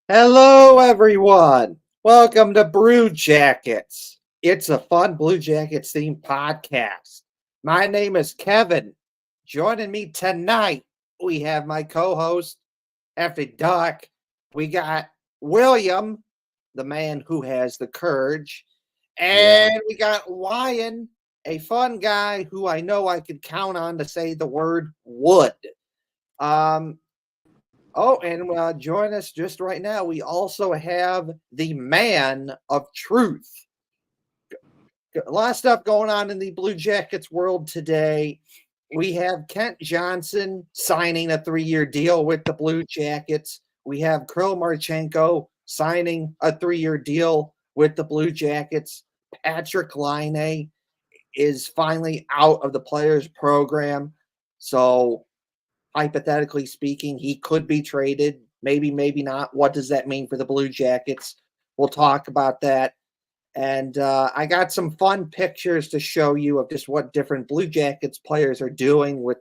Hello, everyone. Welcome to Brew Jackets. It's a fun Blue Jackets themed podcast. My name is Kevin. Joining me tonight, we have my co host, after Duck. We got William, the man who has the courage. Yeah. And we got Ryan, a fun guy who I know I could count on to say the word wood. Um, Oh, and join us just right now. We also have the man of truth. A lot of stuff going on in the Blue Jackets world today. We have Kent Johnson signing a 3-year deal with the Blue Jackets. We have Kirill Marchenko signing a 3-year deal with the Blue Jackets. Patrick Laine is finally out of the players program. So hypothetically speaking, he could be traded. Maybe, maybe not. What does that mean for the Blue Jackets? We'll talk about that. And I got some fun pictures to show you of just what different Blue Jackets players are doing with,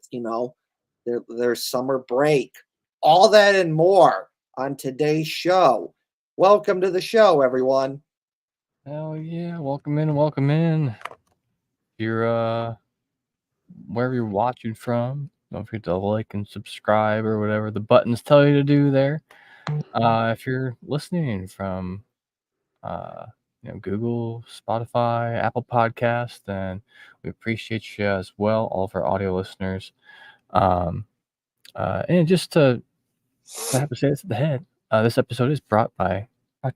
their summer break. All that and more on today's show. Welcome to the show, everyone. Hell yeah. Welcome in, welcome in. If you're wherever you're watching from, don't forget to like and subscribe or whatever the buttons tell you to do there. If you're listening from uh Google, Spotify, Apple Podcast, then we appreciate you as well, all of our audio listeners. Um and just to I have to say this at the head. This episode is brought to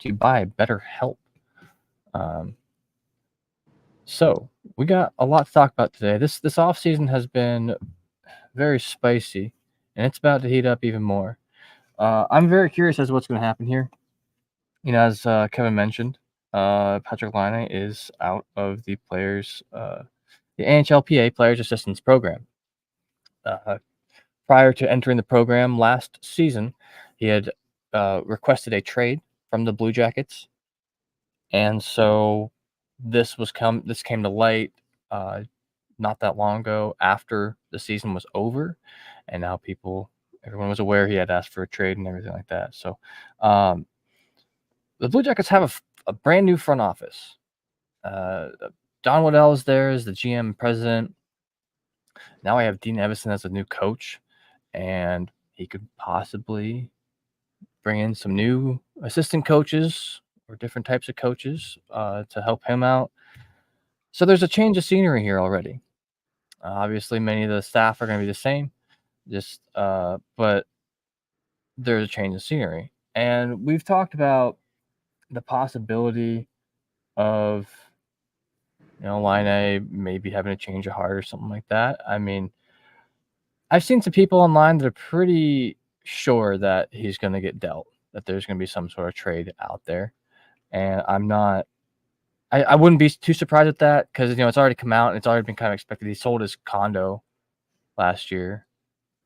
you by BetterHelp. Um So we got a lot to talk about today. This off season has been very spicy, and it's about to heat up even more. I'm very curious as to what's going to happen here. As Kevin mentioned, Patrick Laine is out of the NHLPA Players Assistance Program. Uh, Prior to entering the program last season, he had requested a trade from the Blue Jackets, and so this came to light uh, not that long ago after the season was over, and now everyone was aware he had asked for a trade and everything like that. So um, the Blue Jackets have a brand new front office. Uh, Don Waddell is there as the GM president. Now I have Dean Evison as a new coach, and he could possibly bring in some new assistant coaches or different types of coaches to help him out. So there's a change of scenery here already. Obviously, many of the staff are going to be the same, but there's a change in scenery. And we've talked about the possibility of, Laine maybe having a change of heart or something like that. I mean, I've seen some people online that are pretty sure that he's going to get dealt, that there's going to be some sort of trade out there. And I wouldn't be too surprised at that because, it's already come out and it's already been kind of expected. He sold his condo last year.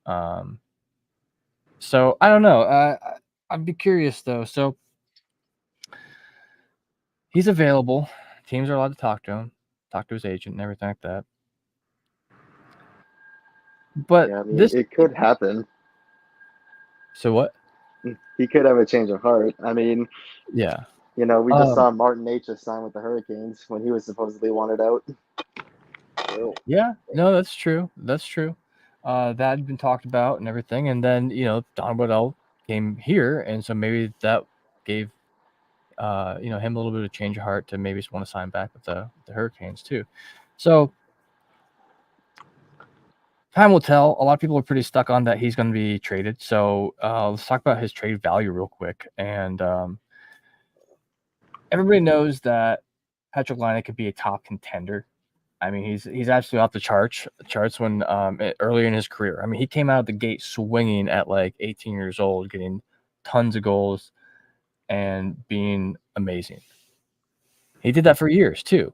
So I don't know. I'd be curious though. So he's available. Teams are allowed to talk to him, talk to his agent, and everything like that. But Yeah, I mean, this, it could happen. so what? He could have a change of heart. I mean, Yeah. we just saw Martin H. just sign with the Hurricanes when he was supposedly wanted out. Yeah. No, that's true. That's true. That had been talked about and everything, and then Don Waddell came here, and so maybe that gave him a little bit of change of heart to maybe just want to sign back with the Hurricanes too. So time will tell. A lot of people are pretty stuck on that he's going to be traded. So let's talk about his trade value real quick. And everybody knows that Patrick Laine could be a top contender. I mean, he's absolutely off the charts when earlier in his career. I mean, he came out of the gate swinging at like 18 years old, getting tons of goals and being amazing. He did that for years too.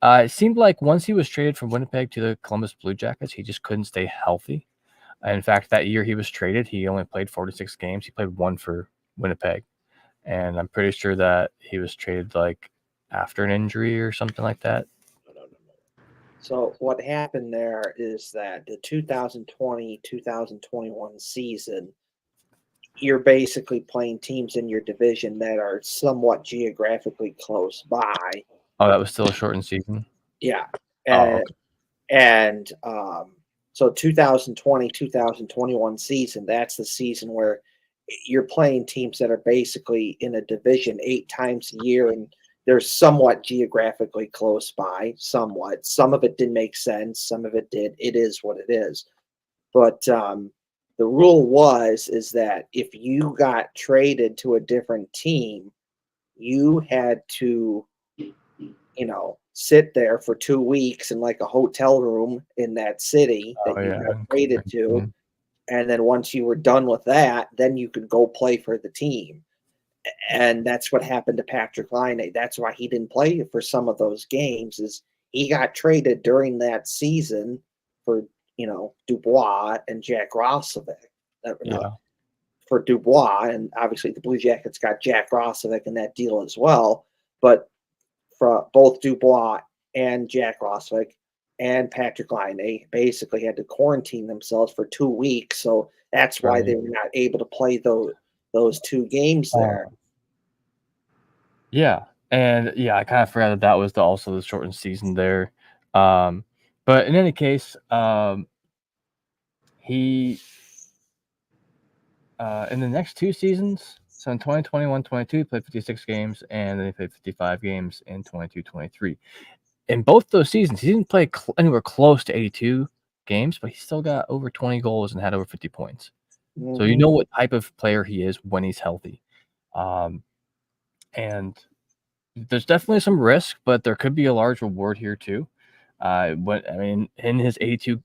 It seemed like once he was traded from Winnipeg to the Columbus Blue Jackets, he just couldn't stay healthy. In fact, that year he was traded, he only played 46 games. He played one for Winnipeg. And I'm pretty sure that he was traded like after an injury or something like that. No. So what happened there is that the 2020-2021 season, you're basically playing teams in your division that are somewhat geographically close by. Oh, that was still a shortened season. Yeah. Oh, okay. And so 2020, 2021 season, that's the season where you're playing teams that are basically in a division 8 times a year, and they're somewhat geographically close by, somewhat. Some of it didn't make sense, some of it did. It is what it is. But the rule is that if you got traded to a different team, you had to, sit there for 2 weeks in like a hotel room in that city that Oh, you yeah. got traded to. Mhm. And then once you were done with that, then you could go play for the team. And that's what happened to Patrick Laine. That's why he didn't play for some of those games, is he got traded during that season for, Dubois and Jack Roslovic. Yeah. For Dubois, and obviously the Blue Jackets got Jack Roslovic in that deal as well. But for both Dubois and Jack Roslovic and Patrick Laine, they basically had to quarantine themselves for 2 weeks. So that's why Right. they were not able to play those 2 games there. Yeah. And yeah, I kind of forgot that was also the shortened season there. But in any case, he in the next 2 seasons, so in 2021-22, he played 56 games, and then he played 55 games in 22-23. In both those seasons, he didn't play anywhere close to 82 games, but he still got over 20 goals and had over 50 points. So you know what type of player he is when he's healthy. And there's definitely some risk, but there could be a large reward here too. In his 82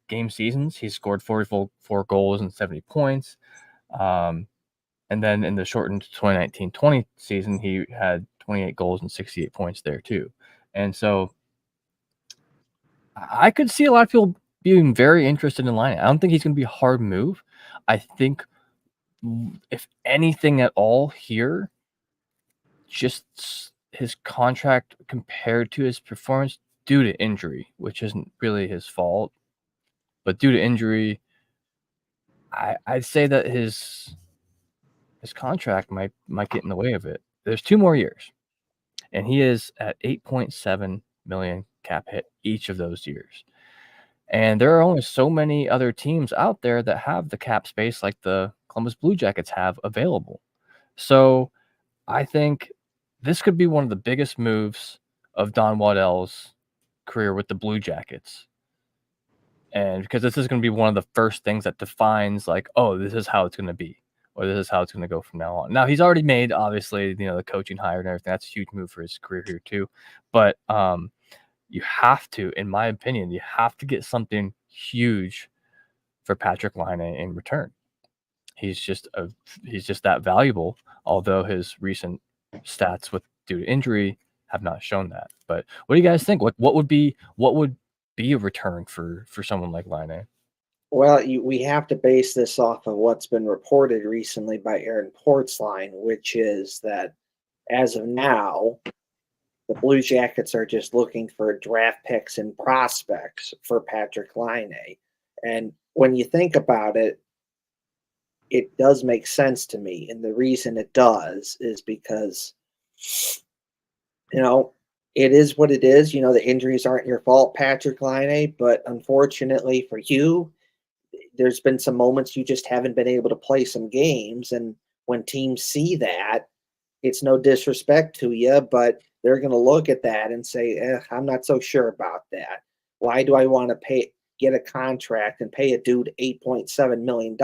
game seasons, he scored 44 goals and 70 points. And then in the shortened 2019-20 season, he had 28 goals and 68 points there too. And so I could see a lot of people being very interested in Laine. I don't think he's going to be a hard move. I think if anything at all here, just his contract compared to his performance due to injury, which isn't really his fault, but due to injury, I'd say that his contract might get in the way of it. There's 2 more years, and he is at 8.7 million cap hit each of those years. And there are only so many other teams out there that have the cap space like the Columbus Blue Jackets have available. So I think this could be one of the biggest moves of Don Waddell's career with the Blue Jackets. And because this is going to be one of the first things that defines, like, oh, this is how it's going to be, or this is how it's going to go from now on. Now, he's already made, obviously, the coaching hire and everything. That's a huge move for his career here, too. But you have to, in my opinion, you have to get something huge for Patrick Laine in return. He's just that valuable, although his recent stats due to injury have not shown that. But what do you guys think? What would be a return for someone like Laine? Well, we have to base this off of what's been reported recently by Aaron Portzline, which is that as of now, the Blue Jackets are just looking for draft picks and prospects for Patrick Laine. And when you think about it, it does make sense to me. And the reason it does is because, it is what it is. The injuries aren't your fault, Patrick Laine, but unfortunately for you, there's been some moments you just haven't been able to play some games. And when teams see that, it's no disrespect to you, but they're going to look at that and say, I'm not so sure about that. Why do I want to get a contract and pay a dude $8.7 million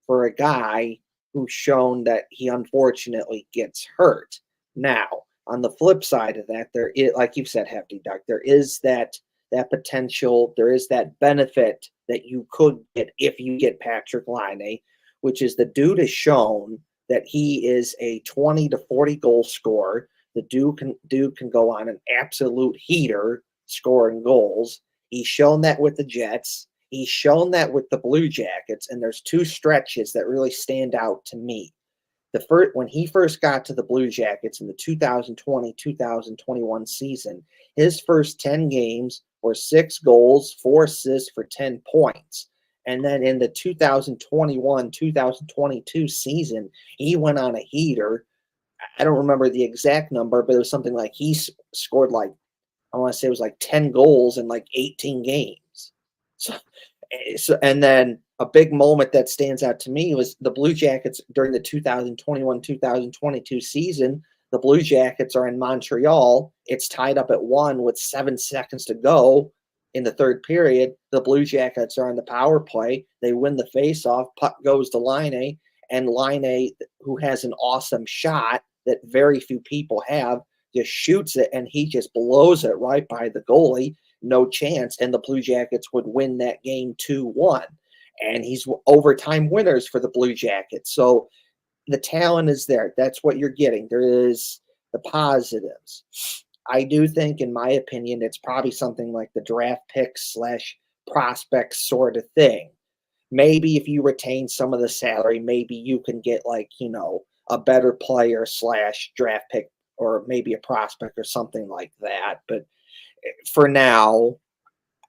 for a guy who's shown that he unfortunately gets hurt? Now, on the flip side of that, there is, like you said, Hefty Duck, there is that potential, there is that benefit that you could get if you get Patrick Laine, which is the dude has shown that he is a 20 to 40 goal scorer. The dude can go on an absolute heater scoring goals. He's shown that with the Jets. He's shown that with the Blue Jackets. And there's 2 stretches that really stand out to me. When he first got to the Blue Jackets in the 2020-2021 season, his first 10 games were 6 goals, 4 assists for 10 points. And then in the 2021-2022 season, he went on a heater. I don't remember the exact number, but it was something like he scored like, I want to say it was like 10 goals in like 18 games. So, and then a big moment that stands out to me was the Blue Jackets during the 2021-2022 season. The Blue Jackets are in Montreal. It's tied up at 1 with 7 seconds to go in the third period. The Blue Jackets are on the power play. They win the faceoff. Puck goes to Laine, and Laine, who has an awesome shot that very few people have, just shoots it, and he just blows it right by the goalie. No chance. And the Blue Jackets would win that game 2-1. And he's overtime winners for the Blue Jackets. So the talent is there. That's what you're getting. There is the positives. I do think, in my opinion, it's probably something like the draft pick / prospect sort of thing. Maybe if you retain some of the salary, maybe you can get like, a better player / draft pick, or maybe a prospect or something like that. But for now,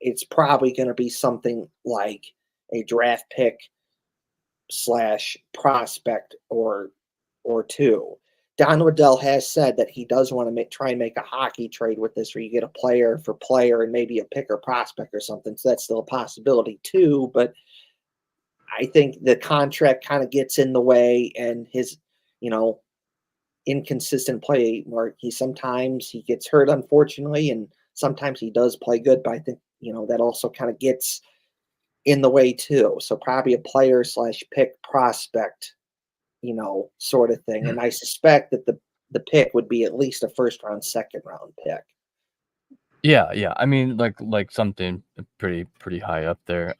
it's probably going to be something like a draft pick / prospect or two. Don Waddell has said that he does want to try and make a hockey trade with this, where you get a player for player and maybe a pick or prospect or something. So that's still a possibility too. But I think the contract kind of gets in the way, and his, inconsistent play, where sometimes he gets hurt, unfortunately, and sometimes he does play good. But I think, that also kind of gets in the way too. So probably a player / pick prospect, sort of thing. And I suspect that the pick would be at least a first round, second round pick. Yeah. I mean, like something pretty high up there.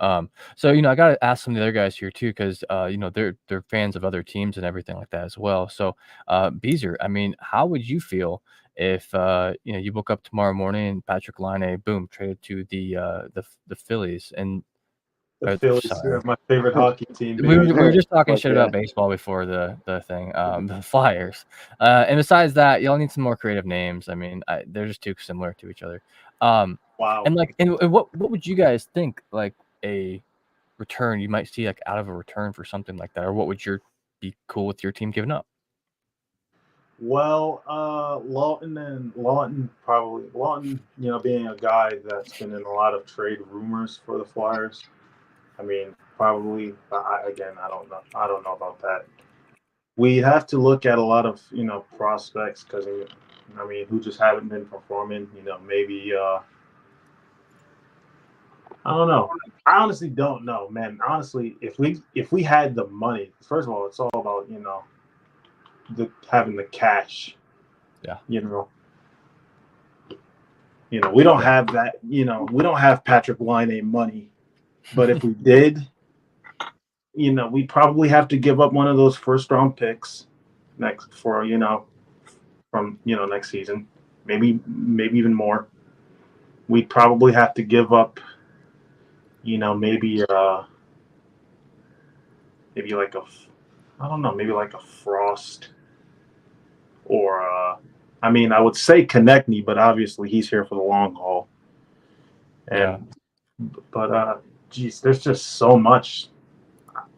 So I gotta ask some of the other guys here too, because they're fans of other teams and everything like that as well. So, Beezer, I mean, how would you feel if you woke up tomorrow morning and Patrick Laine, boom, traded to the Phillies, and The Phillies sorry. are my favorite hockey team, We baby. were just talking Like, shit yeah. about baseball before the thing, the Flyers. And besides that, y'all need some more creative names. I mean, they're just too similar to each other. Wow. And and what would you guys think, like, a return you might see, like, out of a return for something like that, or what would be cool with your team giving up? Well, Lawton, being a guy that's been in a lot of trade rumors for the Flyers. I mean, probably. I don't know. I don't know about that. We have to look at a lot of prospects, because who just haven't been performing. Maybe I don't know. I honestly don't know, man. Honestly, if we had the money, first of all, it's all about having the cash. Yeah. We don't have that. We don't have Patrick Laine money, but if we did, we probably have to give up one of those first round picks next season, maybe even more. We'd probably have to give up, maybe like a Frost, or I would say Konechny, but obviously he's here for the long haul. But geez, there's just so much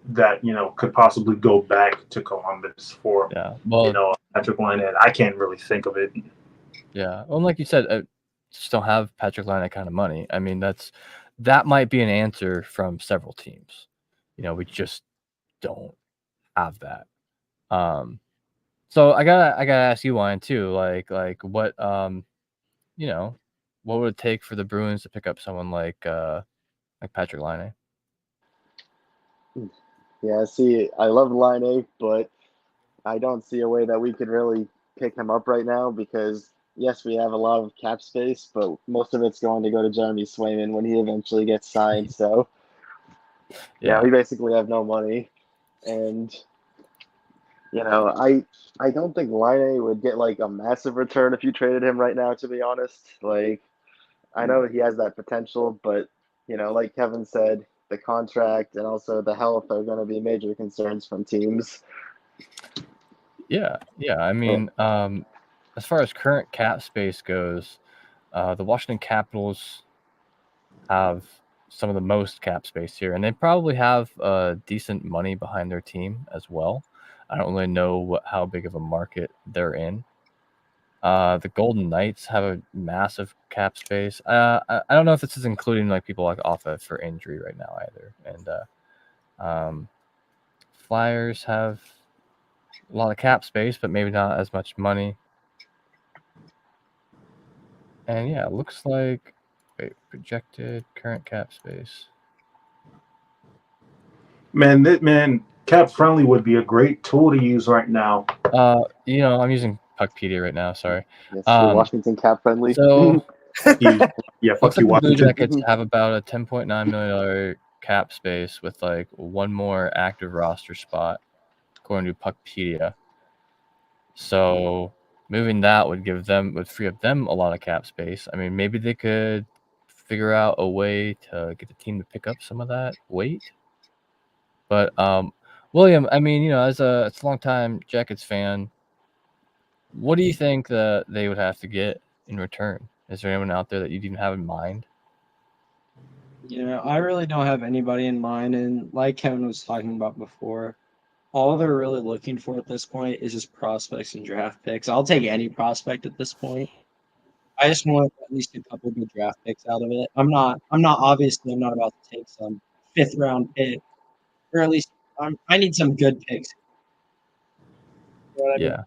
that could possibly go back to Columbus for Patrick Laine. I can't really think of it. Yeah, well, like you said, just don't have Patrick Laine kind of money. I mean, that might be an answer from several teams. We just don't have that. So I gotta ask you, Wyan, too. Like what what would it take for the Bruins to pick up someone like Patrick Laine? Yeah, see, I love Laine, but I don't see a way that we could really pick him up right now, because yes, we have a lot of cap space, but most of it's going to go to Jeremy Swayman when he eventually gets signed. So yeah, we basically have no money, and I don't think Laine would get like a massive return if you traded him right now, to be honest. Like, I know he has that potential, but like Kevin said, the contract and also the health are going to be major concerns from teams. Yeah. I mean, as far as current cap space goes, the Washington Capitals have some of the most cap space here, and they probably have decent money behind their team as well. I don't really know how big of a market they're in. The Golden Knights have a massive cap space. I don't know if this is including like people like off of for injury right now either. And Flyers have a lot of cap space, but maybe not as much money. And yeah, it looks like projected current cap space. Man, Cap Friendly would be a great tool to use right now. I'm using Puckpedia right now. Sorry. Yes, you're Washington cap friendly. So Yeah, fuck looks like you, the Blue Washington. Jackets have about a $10.9 million cap space with like one more active roster spot, according to Puckpedia. So moving that would free up them a lot of cap space. I mean, maybe they could figure out a way to get the team to pick up some of that weight. But William, I mean, as a long-time Jackets fan, what do you think that they would have to get in return? Is there anyone out there that you'd even have in mind? I really don't have anybody in mind, and like Kevin was talking about before, all they're really looking for at this point is just prospects and draft picks. I'll take any prospect at this point. I just want at least a couple good draft picks out of it. I'm not obviously I'm not about to take some 5th round pick, or at least I need some good picks. You know what I mean? Yeah.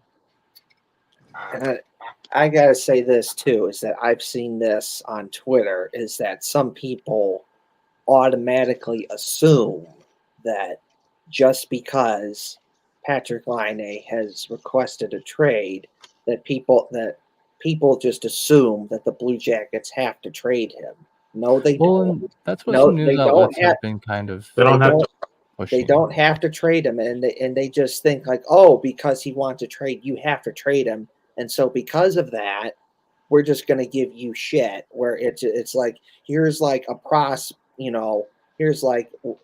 I gotta say this too, is that I've seen this on Twitter, is that some people automatically assume that just because Patrick Laine has requested a trade, that people just assume that the Blue Jackets have to trade him. No, they don't. That's what No, some they news don't outlets have- have been kind of They don't have to. pushing. They don't have to trade him, and they just think like, oh, because he wants to trade, you have to trade him, and so because of that, we're just going to give you shit. Where it's like, here's like here's like a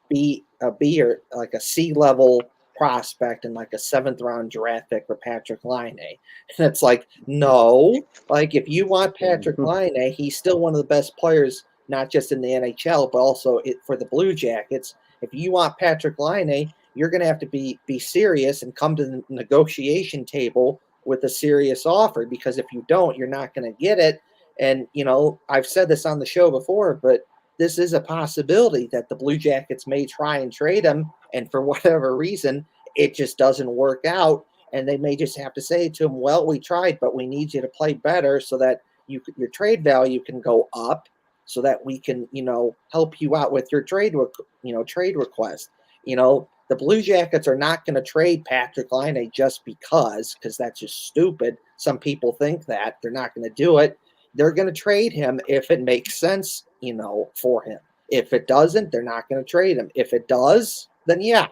B or like a C level prospect and like a 7th round draft pick for Patrick Laine. And it's like, no, like if you want Patrick Laine, he's still one of the best players, not just in the NHL, but also for the Blue Jackets. If you want Patrick Laine, you're going to have to be serious and come to the negotiation table with a serious offer, because if you don't, you're not going to get it. And, I've said this on the show before, but this is a possibility that the Blue Jackets may try and trade him, and for whatever reason, it just doesn't work out. And they may just have to say to him, well, we tried, but we need you to play better so that your trade value can go up, so that we can, help you out with your trade request. The Blue Jackets are not going to trade Patrick Laine just because that's just stupid. Some people think that. They're not going to do it. They're going to trade him if it makes sense, for him. If it doesn't, they're not going to trade him. If it does, then yeah,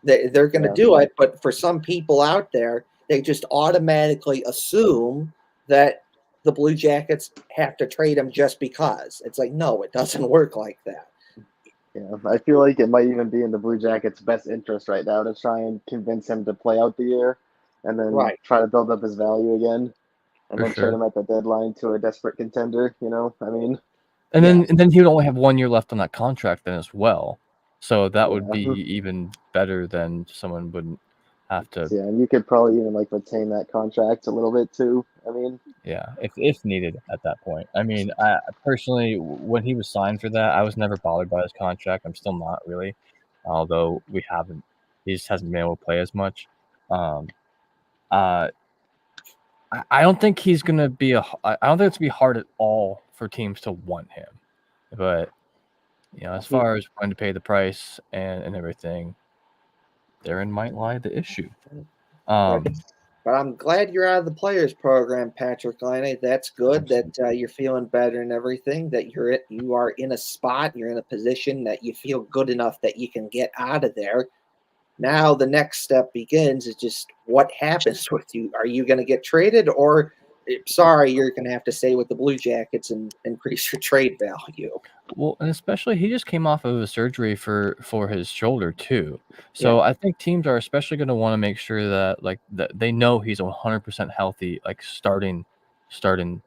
they're going to do it. But for some people out there, they just automatically assume that the Blue Jackets have to trade him just because. It's like, no, it doesn't work like that. Yeah, I feel like it might even be in the Blue Jackets' best interest right now to try and convince him to play out the year, and then try to build up his value again, and then trade him at the deadline to a desperate contender. I mean, and then he would only have 1 year left on that contract then as well, so that would be even better than someone wouldn't have to. Yeah, and you could probably even retain that contract a little bit too. I mean, yeah, if needed at that point. I mean, I personally, when he was signed for that, I was never bothered by his contract. I'm still not really, although he just hasn't been able to play as much. I don't think he's gonna be I don't think it's gonna be hard at all for teams to want him, but as far as when to pay the price and everything, therein might lie the issue. But I'm glad you're out of the players program, Patrick Laine. That's good that you're feeling better and everything, that you are in a spot, you're in a position that you feel good enough that you can get out of there. Now the next step begins is just what happens with you. Are you going to get traded, or sorry, you're going to have to stay with the Blue Jackets and increase your trade value? Well, and especially he just came off of a surgery for his shoulder too. So I think teams are especially going to want to make sure that that they know he's 100% healthy, starting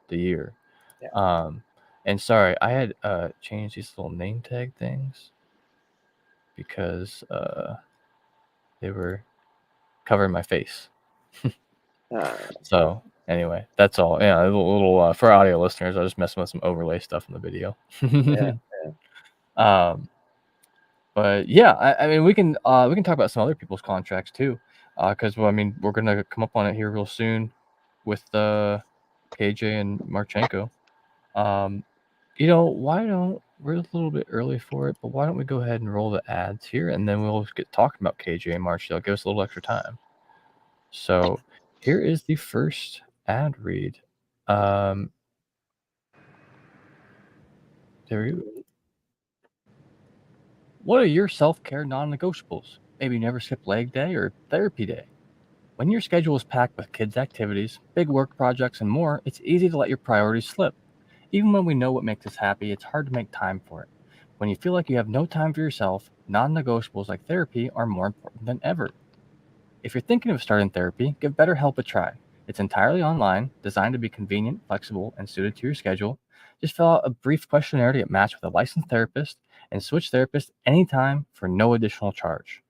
the year. And sorry, I had changed these little name tag things because they were covering my face. So anyway, that's all. Yeah, a little for audio listeners, I was just messing with some overlay stuff in the video. But yeah, I mean we can talk about some other people's contracts too, because I mean we're gonna come up on it here real soon with KJ and Marchenko. Why don't we're a little bit early for it, but why don't we go ahead and roll the ads here, and then we'll get talking about KJ and March. They'll give us a little extra time. So here is the first ad read. There we go. What are your self-care non-negotiables? Maybe you never skip leg day or therapy day. When your schedule is packed with kids' activities, big work projects, and more, it's easy to let your priorities slip. Even when we know what makes us happy, it's hard to make time for it. When you feel like you have no time for yourself, non-negotiables like therapy are more important than ever. If you're thinking of starting therapy, give BetterHelp a try. It's entirely online, designed to be convenient, flexible, and suited to your schedule. Just fill out a brief questionnaire to get matched with a licensed therapist and switch therapists anytime for no additional charge.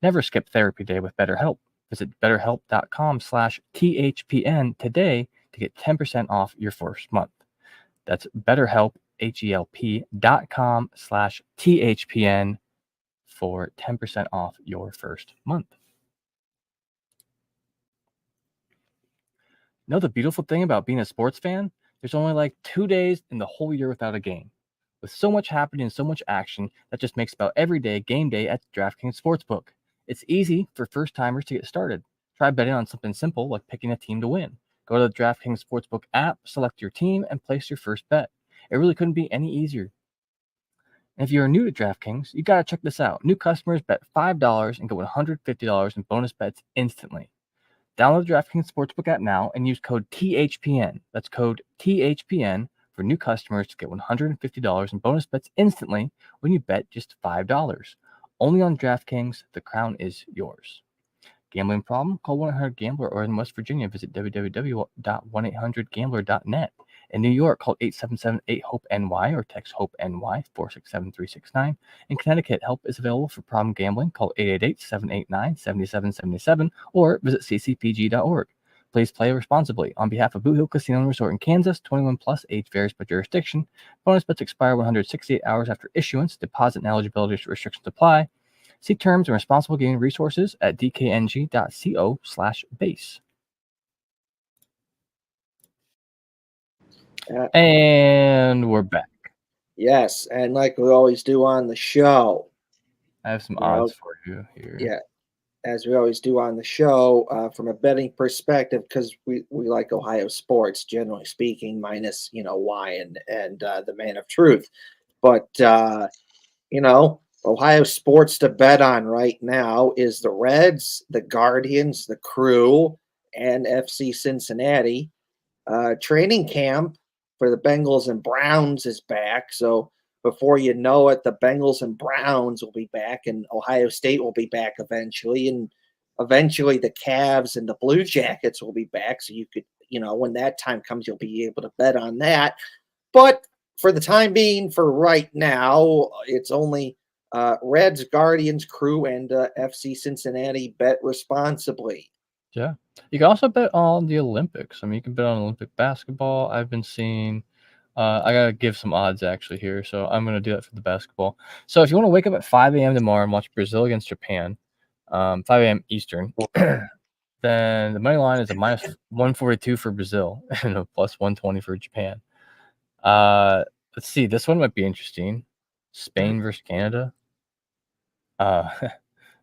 Never skip therapy day with BetterHelp. Visit betterhelp.com/THPN today to get 10% off your first month. That's BetterHelp, HELP.com/THPN for 10% off your first month. Know the beautiful thing about being a sports fan? There's only like 2 days in the whole year without a game. With so much happening and so much action, that just makes about every day game day at DraftKings Sportsbook. It's easy for first-timers to get started. Try betting on something simple like picking a team to win. Go to the DraftKings Sportsbook app, select your team, and place your first bet. It really couldn't be any easier. And if you're new to DraftKings, you gotta check this out. New customers bet $5 and get $150 in bonus bets instantly. Download the DraftKings Sportsbook app now and use code THPN. That's code THPN for new customers to get $150 in bonus bets instantly when you bet just $5. Only on DraftKings, the crown is yours. Gambling problem? Call 1-800-GAMBLER, or in West Virginia, visit www.1800gambler.net. In New York, call 877-8-HOPE-NY or text HOPE-NY 467-369. In Connecticut, help is available for problem gambling. Call 888-789-7777 or visit ccpg.org. Please play responsibly. On behalf of Boot Hill Casino and Resort in Kansas, 21 plus, age varies by jurisdiction. Bonus bets expire 168 hours after issuance. Deposit and eligibility restrictions apply. See terms and responsible gaming resources at dkng.co/base. And we're back. Yes, and like we always do on the show, I have some odds for you here. Yeah, as we always do on the show, from a betting perspective, because we like Ohio sports, generally speaking, minus Y and the Man of Truth, but Ohio sports to bet on right now is the Reds, the Guardians, the Crew, and FC Cincinnati. Training camp for the Bengals and Browns is back. So before you know it, the Bengals and Browns will be back, and Ohio State will be back eventually. And eventually the Cavs and the Blue Jackets will be back. So you could, when that time comes, you'll be able to bet on that. But for the time being, for right now, it's only Reds, Guardians, Crew, and FC Cincinnati. Bet responsibly. Yeah. You can also bet on the Olympics. I mean, you can bet on Olympic basketball. I've been seeing I got to give some odds actually here. So I'm going to do that for the basketball. So if you want to wake up at 5 a.m. tomorrow and watch Brazil against Japan, 5 a.m. Eastern, then the money line is a minus 142 for Brazil and a plus 120 for Japan. Let's see. This one might be interesting. Spain versus Canada.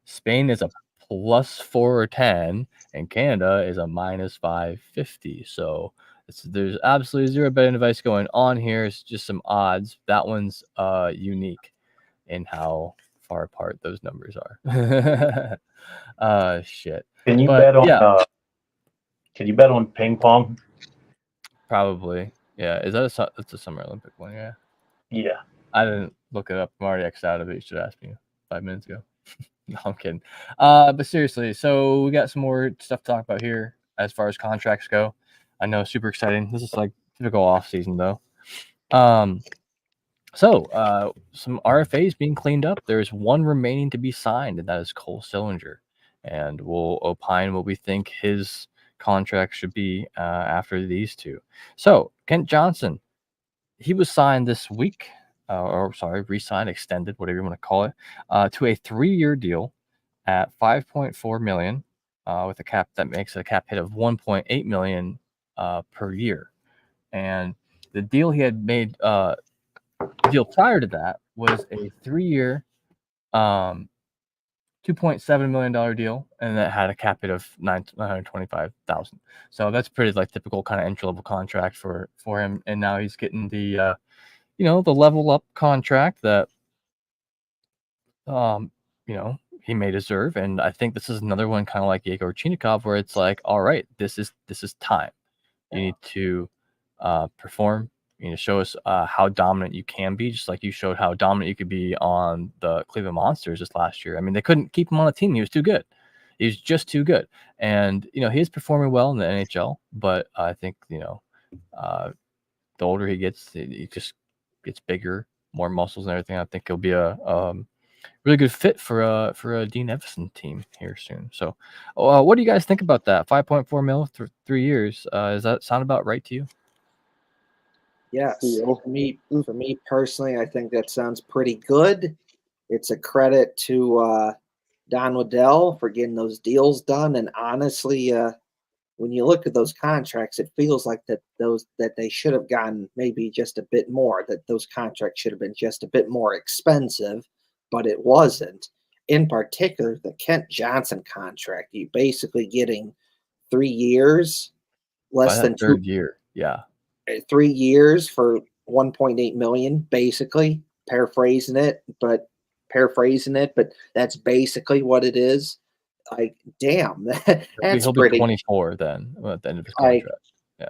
Spain is a plus 410 and Canada is a minus 550. So there's absolutely zero betting advice going on here. It's just some odds. That one's unique in how far apart those numbers are. Shit. Can you bet on? Can you bet on ping pong? Probably. Yeah. Is that that's a Summer Olympic one? Yeah. Yeah. I didn't look it up. I'm already X'd out of it. You should ask me 5 minutes ago. No, I'm kidding. But seriously, so we got some more stuff to talk about here as far as contracts go. I know, super exciting. This is like typical off season though. So some RFAs being cleaned up. There's one remaining to be signed, and that is Cole Sillinger. And we'll opine what we think his contract should be after these two. So Kent Johnson, he was signed this week, re-signed, extended, whatever you want to call it, to a 3-year deal at $5.4 million, with a cap that makes a cap hit of $1.8 million per year. And the deal he had made, the deal prior to that was a 3-year, $2.7 million deal, and that had a cap hit of $925,000. So that's pretty like typical kind of entry level contract for him. And now he's getting the the level up contract that he may deserve. And I think this is another one kind of like Yegor Chinikov, where it's like, all right, this is time. You need to perform. You need to show us how dominant you can be, just like you showed how dominant you could be on the Cleveland Monsters this last year. I mean, they couldn't keep him on the team. He was too good. He was just too good. And, he is performing well in the NHL, but I think, the older he gets, he just gets bigger, more muscles and everything. I think he'll be a really good fit for a Dean Evison team here soon. So, what do you guys think about that? $5.4 million for 3 years. Does that sound about right to you? Yes. For me personally, I think that sounds pretty good. It's a credit to Don Waddell for getting those deals done. And honestly, when you look at those contracts, it feels like that they should have gotten maybe just a bit more, that those contracts should have been just a bit more expensive, but it wasn't. In particular, the Kent Johnson contract, you basically getting 3 years, less than third year. Yeah. 3 years for 1.8 million, basically paraphrasing it, but that's basically what it is. Like, damn, that's he'll pretty. Be 24 then at the end of his contract.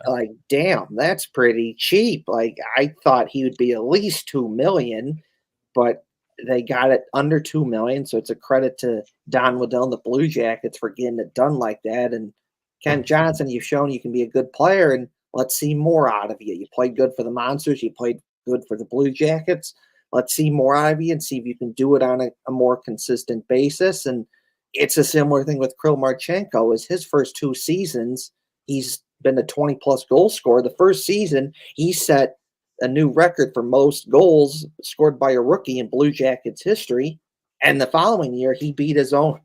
Like, damn, that's pretty cheap. Like, I thought he would be at least 2 million, but they got it under 2 million. So it's a credit to Don Waddell and the Blue Jackets for getting it done like that. And Kent Johnson, you've shown you can be a good player, and let's see more out of you. You played good for the Monsters. You played good for the Blue Jackets. Let's see more out of you and see if you can do it on a more consistent basis. And it's a similar thing with Kirill Marchenko. Is his first 2 seasons, he's been a 20-plus goal scorer. The first season, he set a new record for most goals scored by a rookie in Blue Jackets history. And the following year, he beat his own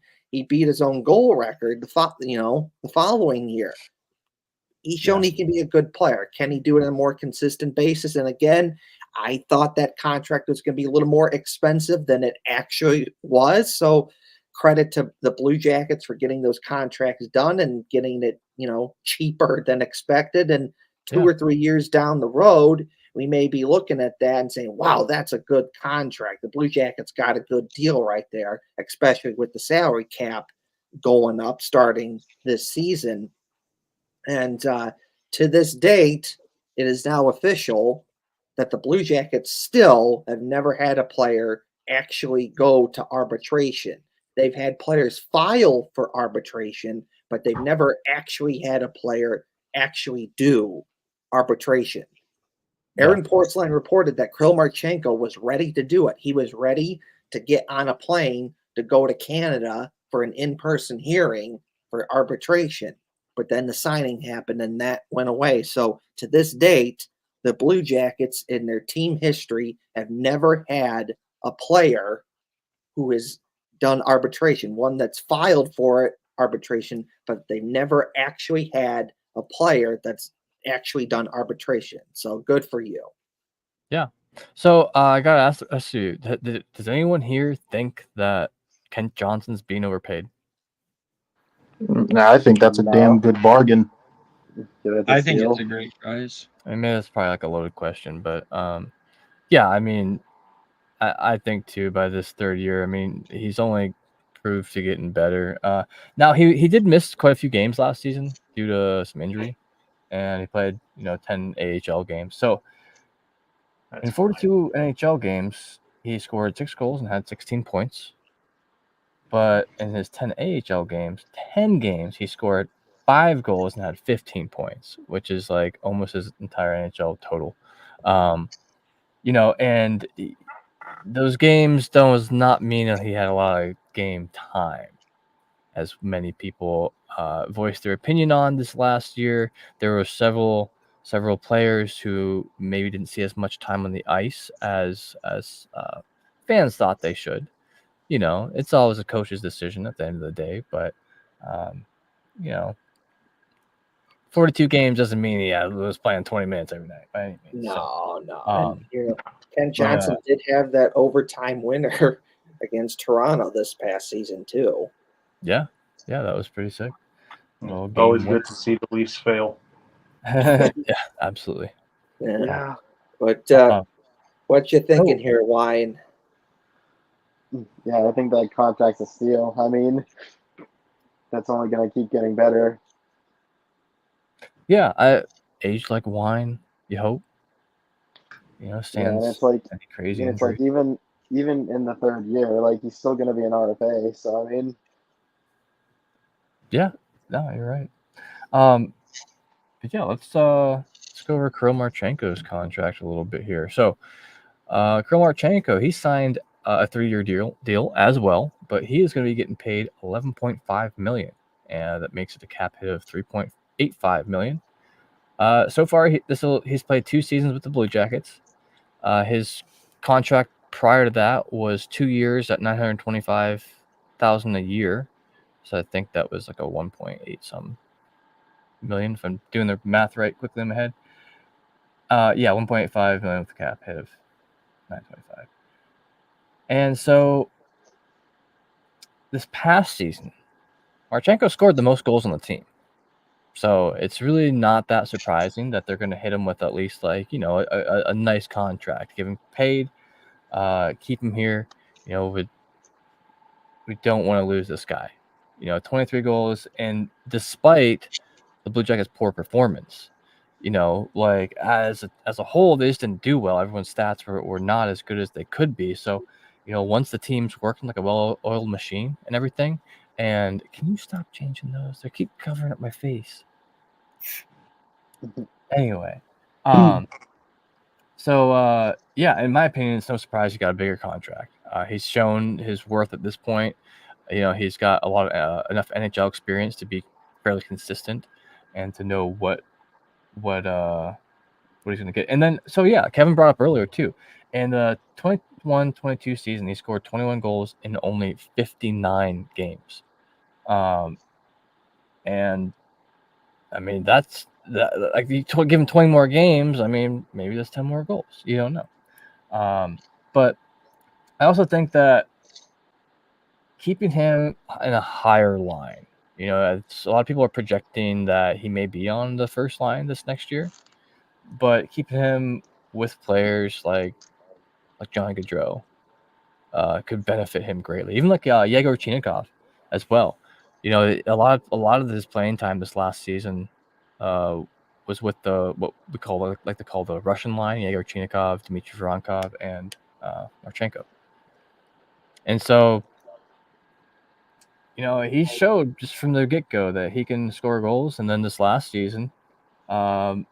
goal record. The following year, he's shown he can be a good player. Can he do it on a more consistent basis? And again, I thought that contract was going to be a little more expensive than it actually was. So credit to the Blue Jackets for getting those contracts done and getting it, cheaper than expected. And 2 or 3 years down the road, we may be looking at that and saying, wow, that's a good contract. The Blue Jackets got a good deal right there, especially with the salary cap going up starting this season. And to this date, it is now official that the Blue Jackets still have never had a player actually go to arbitration. They've had players file for arbitration, but they've never actually had a player actually do arbitration. Aaron Portzline reported that Kirill Marchenko was ready to do it. He was ready to get on a plane to go to Canada for an in-person hearing for arbitration. But then the signing happened and that went away. So to this date, the Blue Jackets in their team history have never had a player who has done arbitration, one that's filed for it, arbitration, but they've never actually had a player that's actually done arbitration. So good for you. Yeah. So I got to ask you, does anyone here think that Kent Johnson's being overpaid? Nah, I think that's a damn good bargain. I think it's a great price. I mean, that's probably like a loaded question, but yeah, I mean, I think too by this 3rd year, I mean, he's only proved to getting better. Now he did miss quite a few games last season due to some injury, and he played 10 AHL games. So in 42 NHL games, he scored 6 goals and had 16 points. But in his 10 AHL games, 10 games, he scored 5 goals and had 15 points, which is like almost his entire NHL total. and those games does not mean that he had a lot of game time, as many people voiced their opinion on this last year. There were several players who maybe didn't see as much time on the ice as fans thought they should. It's always a coach's decision at the end of the day, but 42 games doesn't mean he was playing 20 minutes every night by any means. No. Um, And Ken Johnson did have that overtime winner against Toronto this past season too. Yeah, that was pretty sick. Little game Always win. good to see the Leafs fail. Yeah, absolutely. Yeah. But Uh, what you thinking here, Wine? Yeah, I think that contract's a steal. I mean, that's only going to keep getting better. Yeah, I age like wine. You hope. Stands and it's like any crazy and it's injury. like even in the third year, like he's still going to be an RFA. So I mean, Yeah, no, you're right. But yeah, let's go over Kirill Marchenko's contract a little bit here. So, Kirill Marchenko, he signed a 3-year deal as well, but he is going to be getting paid $11.5 million, and that makes it a cap hit of $3.85 million. So far, he's played 2 seasons with the Blue Jackets. His contract prior to that was 2 years at $925,000 a year. So I think that was like a 1.8 some million. If I'm doing the math right quickly in my head. 1.85 million with a cap hit of 925. And so this past season, Marchenko scored the most goals on the team. So it's really not that surprising that they're going to hit him with at least a nice contract, give him paid, keep him here. We don't want to lose this guy. 23 goals, and despite the Blue Jackets' poor performance, as a whole, they just didn't do well. Everyone's stats were not as good as they could be. So, once the team's working like a well-oiled machine and everything, and can you stop changing those? They keep covering up my face. Anyway, so in my opinion, it's no surprise he got a bigger contract. He's shown his worth at this point. He's got a lot of enough NHL experience to be fairly consistent and to know what he's going to get. And then, Kevin brought up earlier too. In the 21-22 season, he scored 21 goals in only 59 games. And I mean, that's like you give him 20 more games. I mean, maybe that's 10 more goals. You don't know. But I also think that keeping him in a higher line, a lot of people are projecting that he may be on the first line this next year, but keeping him with players like John Gaudreau could benefit him greatly. Even like Yegor Chinikov as well. A lot of his playing time this last season was with what we call the Russian line: Yegor Chinikov, Dmitry Voronkov, and Marchenko. And so, he showed just from the get-go that he can score goals. And then this last season, how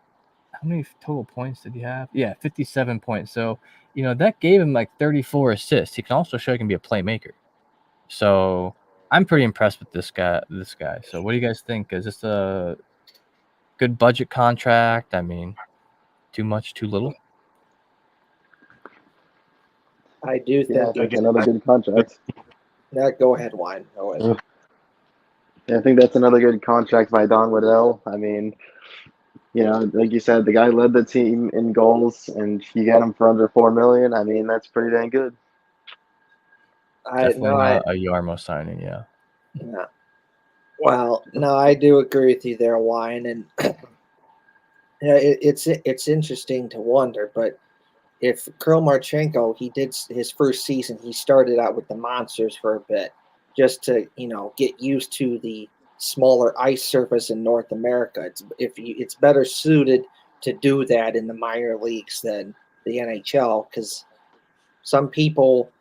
many total points did he have? Yeah, 57 points. So, that gave him like 34 assists. He can also show he can be a playmaker. So I'm pretty impressed with this guy. So what do you guys think? Is this a good budget contract? I mean, too much, too little? I do think I think it's another good contract. Go ahead, Wine. Go ahead. I think that's another good contract by Don Waddell. I mean, like you said, the guy led the team in goals, and you get him for under $4 million. I mean, that's pretty dang good. Definitely not a Yarmo signing, yeah. Yeah. Well, no, I do agree with you there, Wine, and it's interesting to wonder, but if Kirill Marchenko, he did his first season, he started out with the Monsters for a bit, just to get used to the smaller ice surface in North America. It's better suited to do that in the minor leagues than the NHL, because some people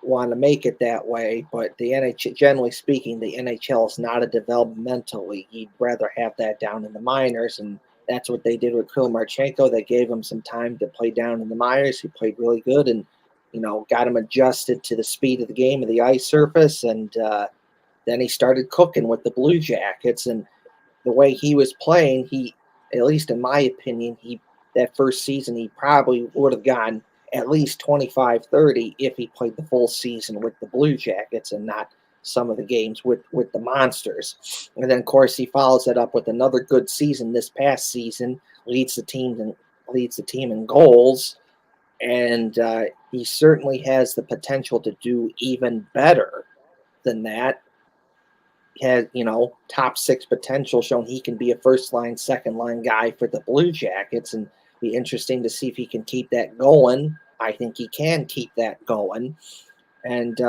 want to make it that way, but the NHL, generally speaking, the NHL is not a developmental league. You'd rather have that down in the minors, and that's what they did with Kirill Marchenko. They gave him some time to play down in the minors. He played really good and, got him adjusted to the speed of the game of the ice surface. And then he started cooking with the Blue Jackets. And the way he was playing, at least in my opinion, that first season, he probably would have gone at least 25, 30 if he played the full season with the Blue Jackets and not some of the games with the Monsters. And then, of course, he follows it up with another good season this past season, leads the team in goals, and he certainly has the potential to do even better than that. Has top six potential, shown he can be a first line, second line guy for the Blue Jackets, and be interesting to see if he can keep that going. I think he can keep that going, and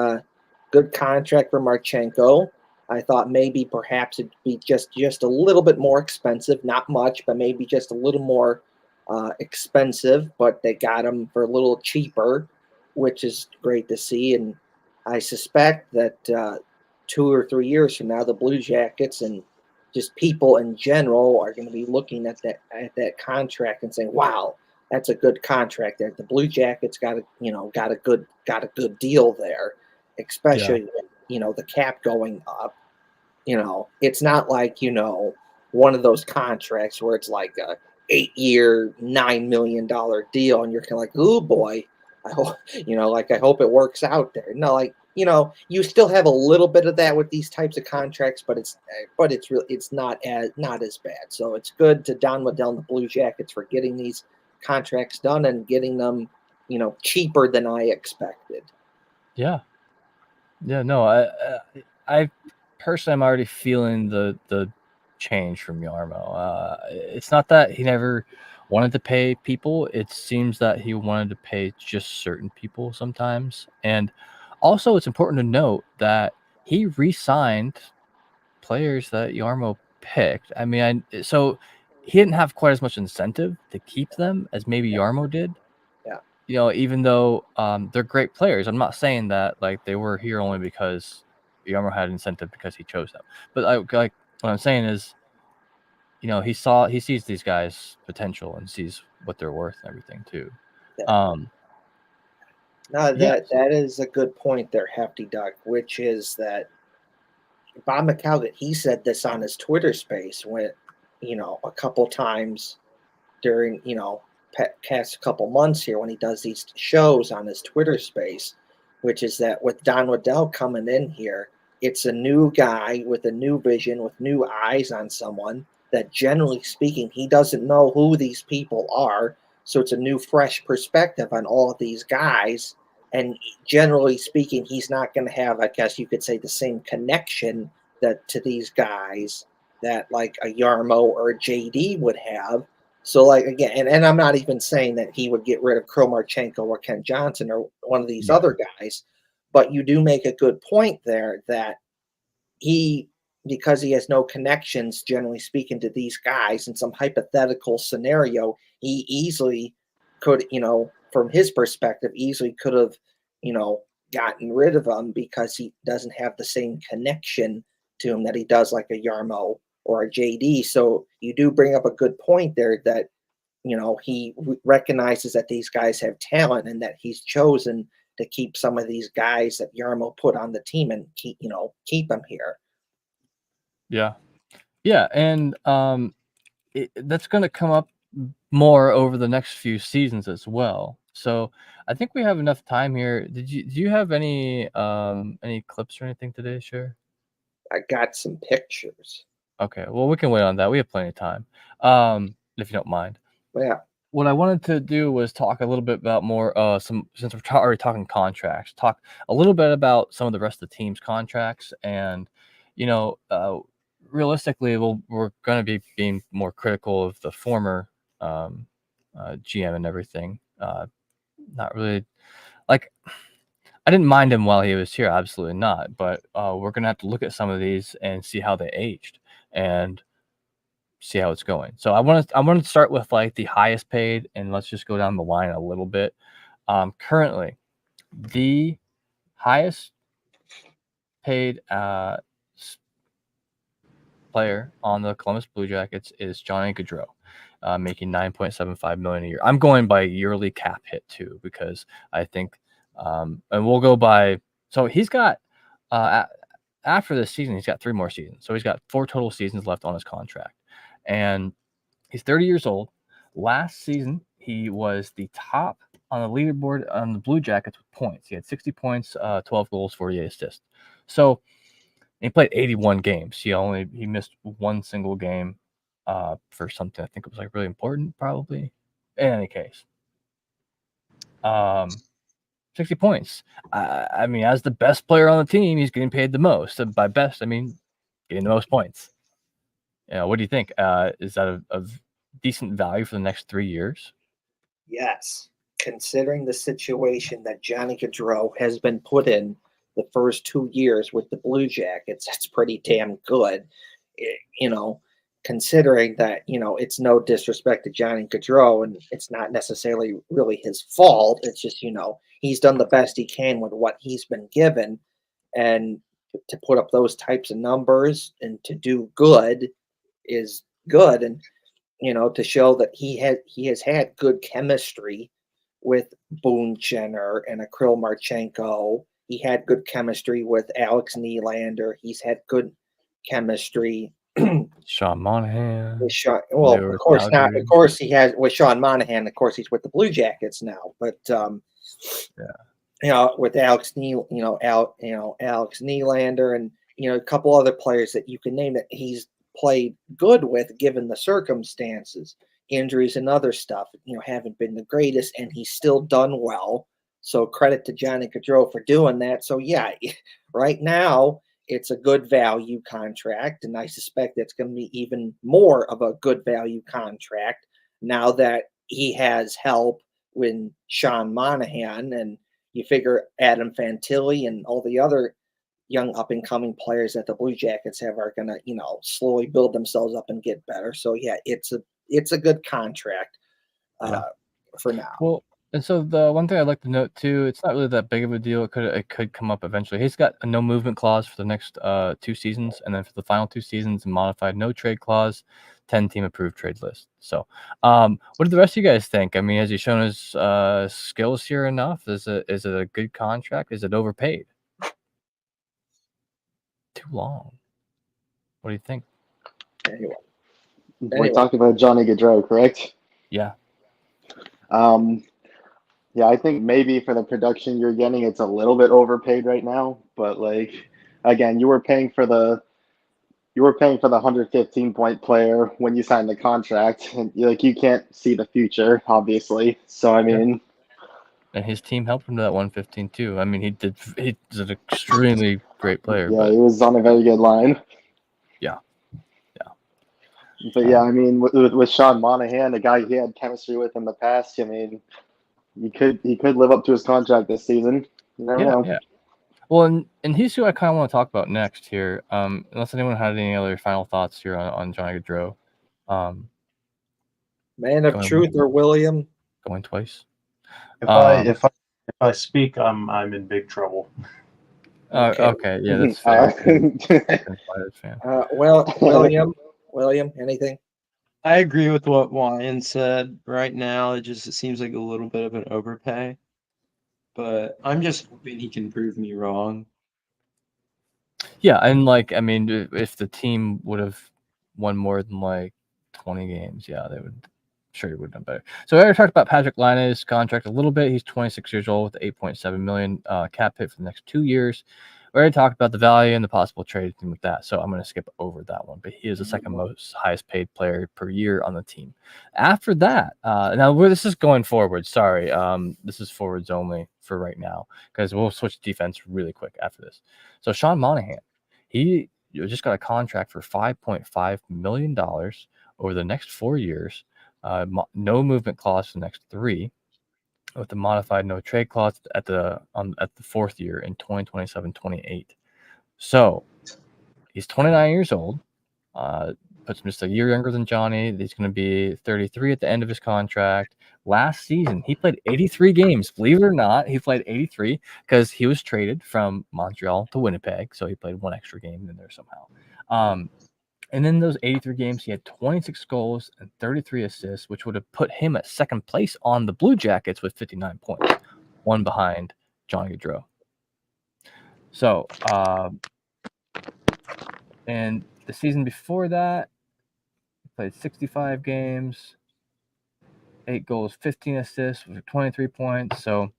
good contract for Marchenko. I thought maybe perhaps it'd be just a little bit more expensive, not much, but maybe just a little more expensive. But they got him for a little cheaper, which is great to see. And I suspect that 2 or 3 years from now, the Blue Jackets and just people in general are going to be looking at that contract and saying, "Wow, that's a good contract there. The Blue Jackets got a good deal there." Especially with, the cap going up. It's not like, one of those contracts where it's like a 8-year, $9 million deal and you're kind of like, oh boy, I hope I hope it works out there. No, like, you still have a little bit of that with these types of contracts, but it's not as bad. So it's good to Don Waddell and the Blue Jackets for getting these contracts done and getting them, cheaper than I expected. Yeah. Yeah, no, I personally am already feeling the change from Yarmo. It's not that he never wanted to pay people. It seems that he wanted to pay just certain people sometimes. And also, it's important to note that he re-signed players that Yarmo picked. I mean, so he didn't have quite as much incentive to keep them as maybe Yarmo did. Even though they're great players, I'm not saying that like they were here only because Yarmo had incentive because he chose them. But like what I'm saying is, he sees these guys' potential and sees what they're worth and everything too. That is a good point there, Hefty Duck, which is that Bob McCalgett, he said this on his Twitter space when, a couple times during, past couple months here when he does these shows on his Twitter space, which is that with Don Waddell coming in here, it's a new guy with a new vision, with new eyes on someone that, generally speaking, he doesn't know who these people are. So it's a new, fresh perspective on all of these guys. And generally speaking, he's not going to have, I guess you could say, the same connection to these guys that like a Yarmo or a JD would have. So, like, again, and I'm not even saying that he would get rid of Kirill Marchenko or Ken Johnson or one of these other guys, but you do make a good point there that because he has no connections, generally speaking, to these guys in some hypothetical scenario, he easily could, from his perspective, easily could have, gotten rid of them because he doesn't have the same connection to him that he does like a Yarmo or a JD. So you do bring up a good point there that, he recognizes that these guys have talent and that he's chosen to keep some of these guys that Yarmo put on the team and keep them here. Yeah. Yeah. And that's going to come up more over the next few seasons as well. So I think we have enough time here. Do you have any clips or anything today, Sure? I got some pictures. Okay, well, we can wait on that. We have plenty of time, if you don't mind. Yeah. What I wanted to do was talk a little bit about more since we're already talking contracts, talk a little bit about some of the rest of the team's contracts, and realistically, we're going to be being more critical of the former GM and everything. Not really like. I didn't mind him while he was here, absolutely not. But we're gonna have to look at some of these and see how they aged and see how it's going. So I want to start with like the highest paid, and let's just go down the line a little bit. Currently, the highest paid player on the Columbus Blue Jackets is Johnny Gaudreau, making $9.75 million a year. I'm going by yearly cap hit too, because I think, and we'll go by. So he's got after this season, he's got 3 more seasons. So he's got 4 total seasons left on his contract, and he's 30 years old. Last season, he was the top on the leaderboard on the Blue Jackets with points. He had 60 points, 12 goals, 48 assists. So he played 81 games. He missed 1 single game for something I think it was like really important, probably. In any case, 60 points. I mean, as the best player on the team, he's getting paid the most. So by best, I mean getting the most points. What do you think? Is that a decent value for the next 3 years? Yes, considering the situation that Johnny Gaudreau has been put in the first 2 years with the Blue Jackets, that's pretty damn good. Considering that, it's no disrespect to Johnny Gaudreau, and it's not necessarily really his fault. It's just, he's done the best he can with what he's been given, and to put up those types of numbers and to do good is good. And to show that he has had good chemistry with Boone Jenner and Kirill Marchenko. He had good chemistry with Alex Nylander. He's had good chemistry. Sean Monahan. Of course not. Of course he has with Sean Monahan. Of course he's with the Blue Jackets now. But with Alex Alex Nylander and a couple other players that you can name that he's played good with, given the circumstances. Injuries and other stuff, haven't been the greatest, and he's still done well. So credit to Johnny Gaudreau for doing that. So yeah, right now it's a good value contract, and I suspect it's going to be even more of a good value contract now that he has help with Sean Monahan, and you figure Adam Fantilli and all the other young up-and-coming players that the Blue Jackets have are going to, slowly build themselves up and get better. So yeah, it's a good contract for now. Well, and so the one thing I'd like to note too, it's not really that big of a deal. It could come up eventually. He's got a no movement clause for the next 2 seasons, and then for the final 2 seasons, a modified no trade clause, 10-team approved trade list. So, what do the rest of you guys think? I mean, has he shown his skills here enough? Is it a good contract? Is it overpaid? Too long. What do you think? Anyway. We're talking about Johnny Gaudreau, correct? Yeah. Yeah, I think maybe for the production you're getting, it's a little bit overpaid right now. But again, you were paying for the 115-point player when you signed the contract, and you can't see the future, obviously. So I mean. And his team helped him to that 115 too. I mean, he's an extremely great player. Yeah, but he was on a very good line. Yeah. But yeah, I mean, with Sean Monahan, the guy he had chemistry with in the past, I mean, he could live up to his contract this season. You never know. Yeah. Well, and he's who I kind of want to talk about next here. Unless anyone had any other final thoughts here on Johnny Gaudreau. Man of truth or William? Going twice. If I speak, I'm in big trouble. Okay. Yeah, that's fair. William, anything? I agree with what Ryan said. Right now, it seems like a little bit of an overpay, but I'm just hoping he can prove me wrong. Yeah, and I mean, if the team would have won more than 20 games, yeah, they would. Sure, he would have done better. So we already talked about Patrick Laine's contract a little bit. He's 26 years old with $8.7 million cap hit for the next 2 years. We already talked about the value and the possible trade with that, so I'm going to skip over that one. But he is the second most highest paid player per year on the team. After that, now this is going forward. Sorry, this is forwards only for right now because we'll switch defense really quick after this. So Sean Monahan, he just got a contract for $5.5 million over the next 4 years. No movement clause for the next 3, with the modified no trade clause at the 4th year in 2027-28. So he's 29 years old. Puts him just a year younger than Johnny. He's going to be 33 at the end of his contract. Last season, he played 83 games. Believe it or not, he played 83 because he was traded from Montreal to Winnipeg. So he played 1 extra game in there somehow. And in those 83 games, he had 26 goals and 33 assists, which would have put him at second place on the Blue Jackets with 59 points, one behind Johnny Gaudreau. So, and the season before that, he played 65 games, 8 goals, 15 assists, with 23 points. So,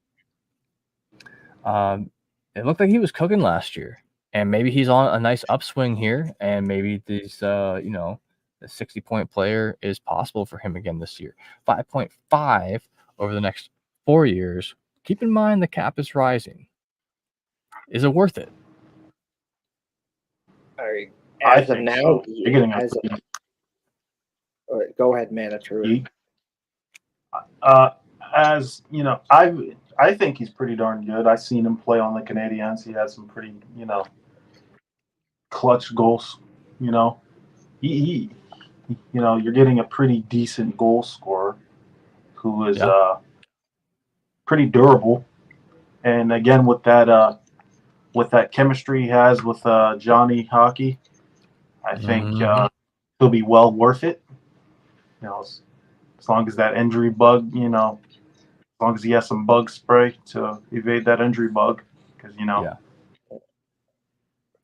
it looked like he was cooking last year. And maybe he's on a nice upswing here, and maybe these, the 60-point player is possible for him again this year. 5.5 over the next 4 years. Keep in mind the cap is rising. Is it worth it? As of now, so. You're getting a go ahead, Manitour. As you know, I think he's pretty darn good. I've seen him play on the Canadiens. He has some pretty, clutch goals. He you're getting a pretty decent goal scorer who is pretty durable. And again, with that chemistry he has with Johnny Hockey, I think he'll be well worth it. As long as that injury bug, as long as he has some bug spray to evade that injury bug, because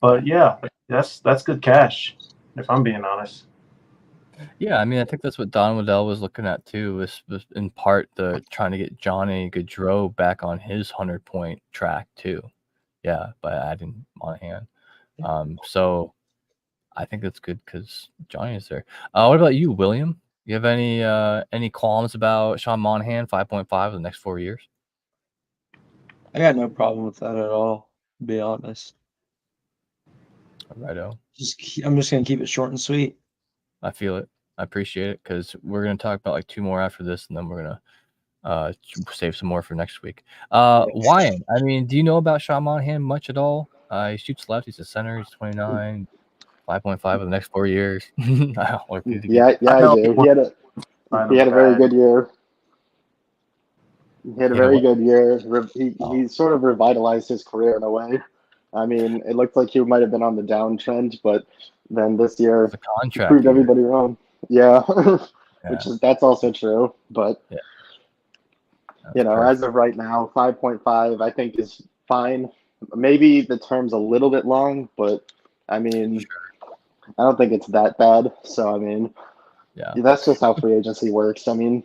But that's good cash, if I'm being honest. Yeah, I mean, I think that's what Don Waddell was looking at too. Was in part the trying to get Johnny Gaudreau back on his 100-point track too. Yeah, by adding Monahan. So I think that's good because Johnny is there. What about you, William? You have any qualms about Sean Monahan 5.5 in the next 4 years? I got no problem with that at all, to be honest. Righto. I'm just gonna keep it short and sweet. I feel it. I appreciate it because we're gonna talk about like 2 more after this, and then we're gonna save some more for next week. Wyan, I mean, do you know about Sean Monahan much at all? He shoots left. He's a center. He's 29. 5.5 in the next 4 years. I do. He had a very good year. He had a very good year. He sort of revitalized his career in a way. I mean, it looked like he might have been on the downtrend, but then this year he proved everybody wrong. Yeah, that's also true. But as of right now, 5.5 I think is fine. Maybe the term's a little bit long, but I mean, I don't think it's that bad. So I mean, that's just how free agency works. I mean,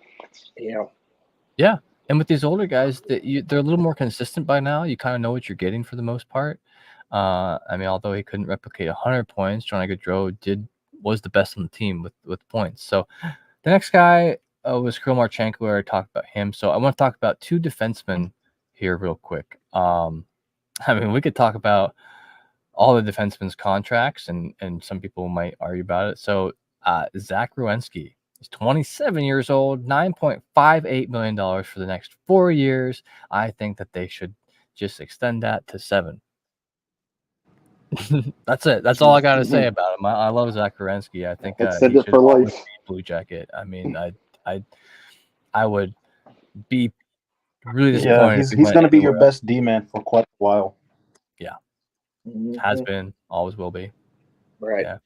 yeah. And with these older guys, they're a little more consistent by now. You kind of know what you're getting for the most part. I mean, although he couldn't replicate 100 points, Johnny Gaudreau was the best on the team with points. So the next guy was Kirill Marchenko. We already talked about him. So I want to talk about 2 defensemen here real quick. I mean, we could talk about all the defensemen's contracts, and some people might argue about it. So Zach Werenski is 27 years old, $9.58 million for the next 4 years. I think that they should just extend that to 7. That's it. That's all I got to say about him. I love Zach Werenski. I think he should always be a Blue Jacket. I mean, I would be really disappointed. Yeah, he's going to be your best D-man for quite a while. Yeah. Has been, always will be. Right. Yeah.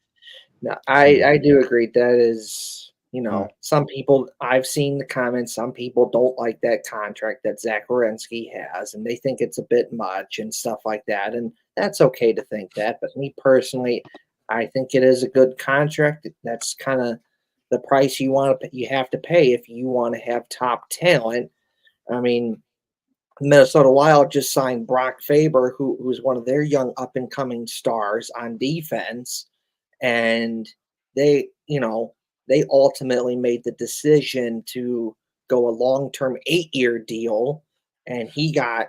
No, I do agree. That is, some people, I've seen the comments, some people don't like that contract that Zach Werenski has, and they think it's a bit much and stuff like that. And that's okay to think that. But me personally, I think it is a good contract. That's kind of the price you have to pay if you want to have top talent. I mean, Minnesota Wild just signed Brock Faber, who's one of their young up-and-coming stars on defense, and they ultimately made the decision to go a long-term 8-year deal, and he got,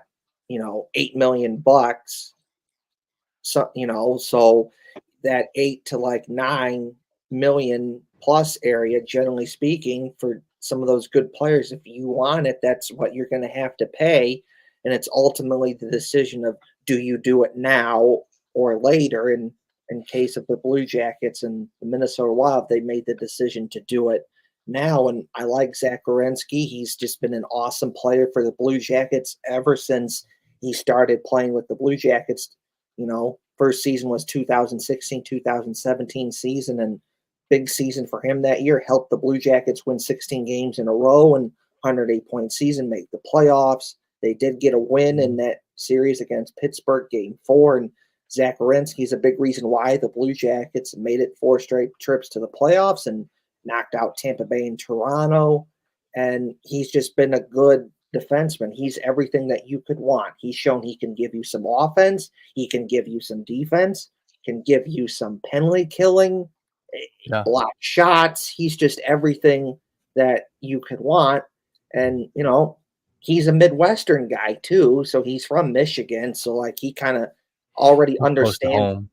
$8 million. So, so that 8 to like 9 million plus area, generally speaking, for some of those good players, if you want it, that's what you're going to have to pay. And it's ultimately the decision of, do you do it now or later? And in case of the Blue Jackets and the Minnesota Wild, they made the decision to do it now. And I like Zach Werenski. He's just been an awesome player for the Blue Jackets ever since he started playing with the Blue Jackets, first season was 2016-2017 season, and big season for him that year. Helped the Blue Jackets win 16 games in a row and 108-point season, make the playoffs. They did get a win in that series against Pittsburgh, Game 4, and Zach Werenski's a big reason why the Blue Jackets made it 4 straight trips to the playoffs and knocked out Tampa Bay and Toronto. And he's just been a good defenseman. He's everything that you could want. He's shown he can give you some offense. He can give you some defense, can give you some penalty killing, block shots. He's just everything that you could want. And, you know, he's a Midwestern guy too. So he's from Michigan. So like he kind of already understands.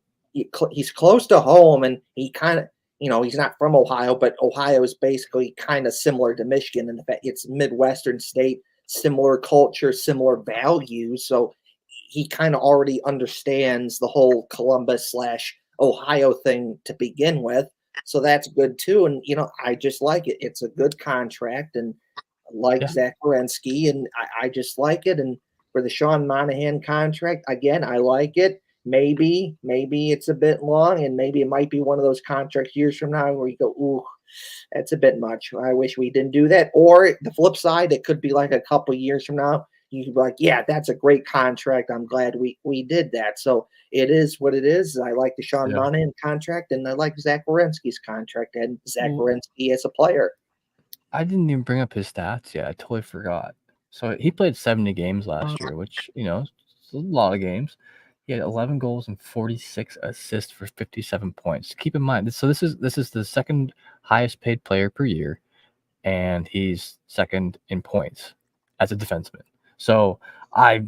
He's close to home, and he kind of, you know, he's not from Ohio, but Ohio is basically kind of similar to Michigan in the fact it's Midwestern state, similar culture, similar values. So he kind of already understands the whole Columbus/Ohio thing to begin with. So that's good too. And, you know, I just like it. It's a good contract, and I like Zach Werenski, and I just like it. And for the Sean Monahan contract, again, I like it. Maybe it's a bit long, and maybe it might be one of those contract years from now where you go, ooh, that's a bit much. I wish we didn't do that. Or the flip side, it could be like a couple years from now. You could be like, yeah, that's a great contract. I'm glad we did that. So it is what it is. I like the Sean Monahan contract, and I like Zach Werenski's contract and Zach Werenski as a player. I didn't even bring up his stats yet. I totally forgot. So he played 70 games last year, which, you know, it's a lot of games. He had 11 goals and 46 assists for 57 points. Keep in mind, so this is the second highest paid player per year, and he's second in points as a defenseman. So I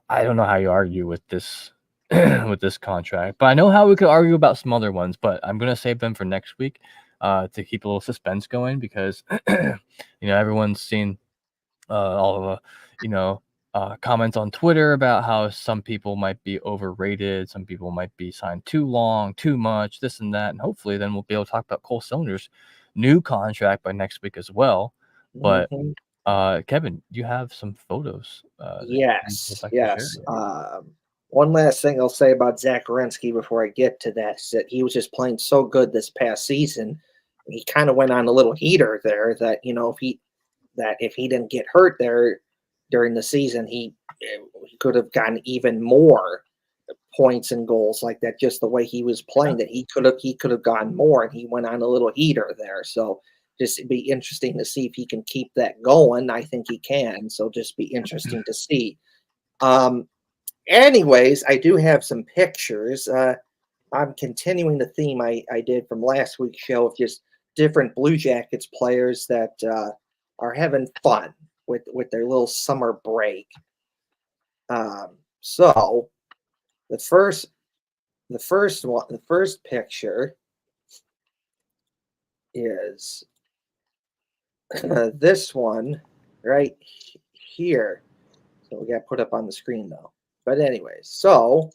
don't know how you argue with this with this contract, but I know how we could argue about some other ones. But I'm gonna save them for next week to keep a little suspense going, because you know, everyone's seen all of the, you know, comments on Twitter about how some people might be overrated, some people might be signed too long, too much, this and that. And hopefully then we'll be able to talk about Cole Cylinder's new contract by next week as well. But Kevin, you have some photos. Yes. One last thing I'll say about Zach Werenski before I get to that is that he was just playing so good this past season. He kind of went on a little heater there that, you know, if he didn't get hurt there during the season, he could have gotten even more points and goals like that. Just the way he was playing, that he could have gotten more, and he went on a little heater there. So just it'd be interesting to see if he can keep that going. I think he can. So just be interesting to see. Anyways, I do have some pictures. I'm continuing the theme I did from last week's show of just different Blue Jackets players that are having fun with their little summer break. So the first picture is this one right here. So we got put up on the screen though. But anyways, so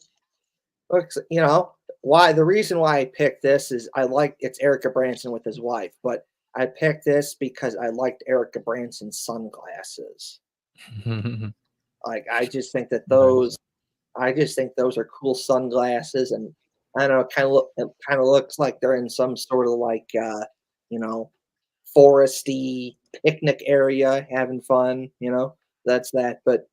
looks, you know, the reason why I picked this is it's Erica Branson with his wife, but I picked this because I liked Erica Branson's sunglasses. Like, I just think those are cool sunglasses, and I don't know, it kind of looks like they're in some sort of like you know, foresty picnic area having fun, you know. That's that. But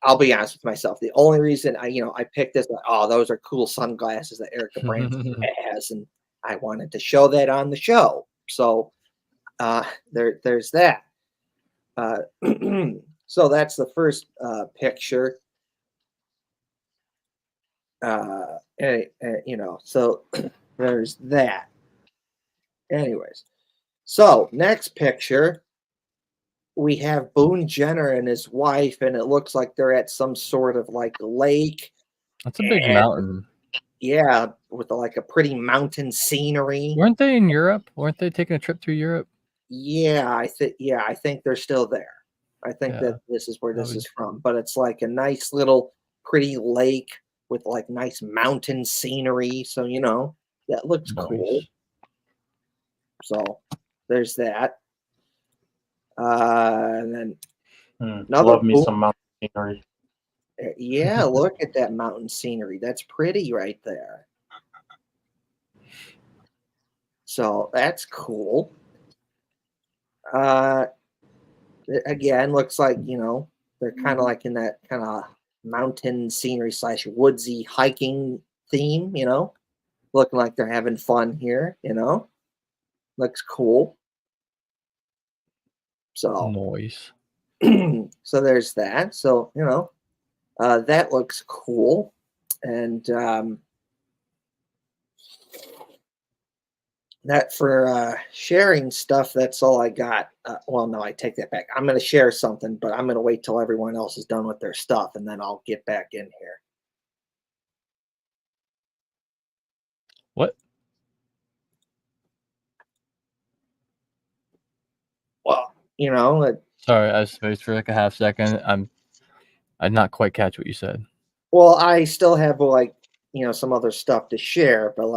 I'll be honest with myself. The only reason I picked this, those are cool sunglasses that Erica Branson has, and I wanted to show that on the show. So there's that. So that's the first picture. You know, so there's that. Anyways, so next picture, we have Boone Jenner and his wife, and it looks like they're at some sort of like lake. That's a big mountain. Yeah, with like a pretty mountain scenery. Weren't they in Europe? Weren't they taking a trip through Europe? Yeah, I think they're still there. I think that this is where this is from, but it's like a nice little pretty lake with like nice mountain scenery. So, you know, that looks cool. So there's that. And then love me some mountain scenery. Yeah, look at that mountain scenery. That's pretty right there. So that's cool. Again, looks like, they're kind of like in that kind of mountain scenery / woodsy hiking theme, looking like they're having fun here, looks cool. So, Noise. so there's that. So, that looks cool. And that for sharing stuff, that's all I got. Well, no, I take that back. I'm going to share something, but I'm going to wait till everyone else is done with their stuff, and then I'll get back in here. What? Well, Sorry, I was spaced for like a half second. I did not quite catch what you said. well, I still have some other stuff to share, but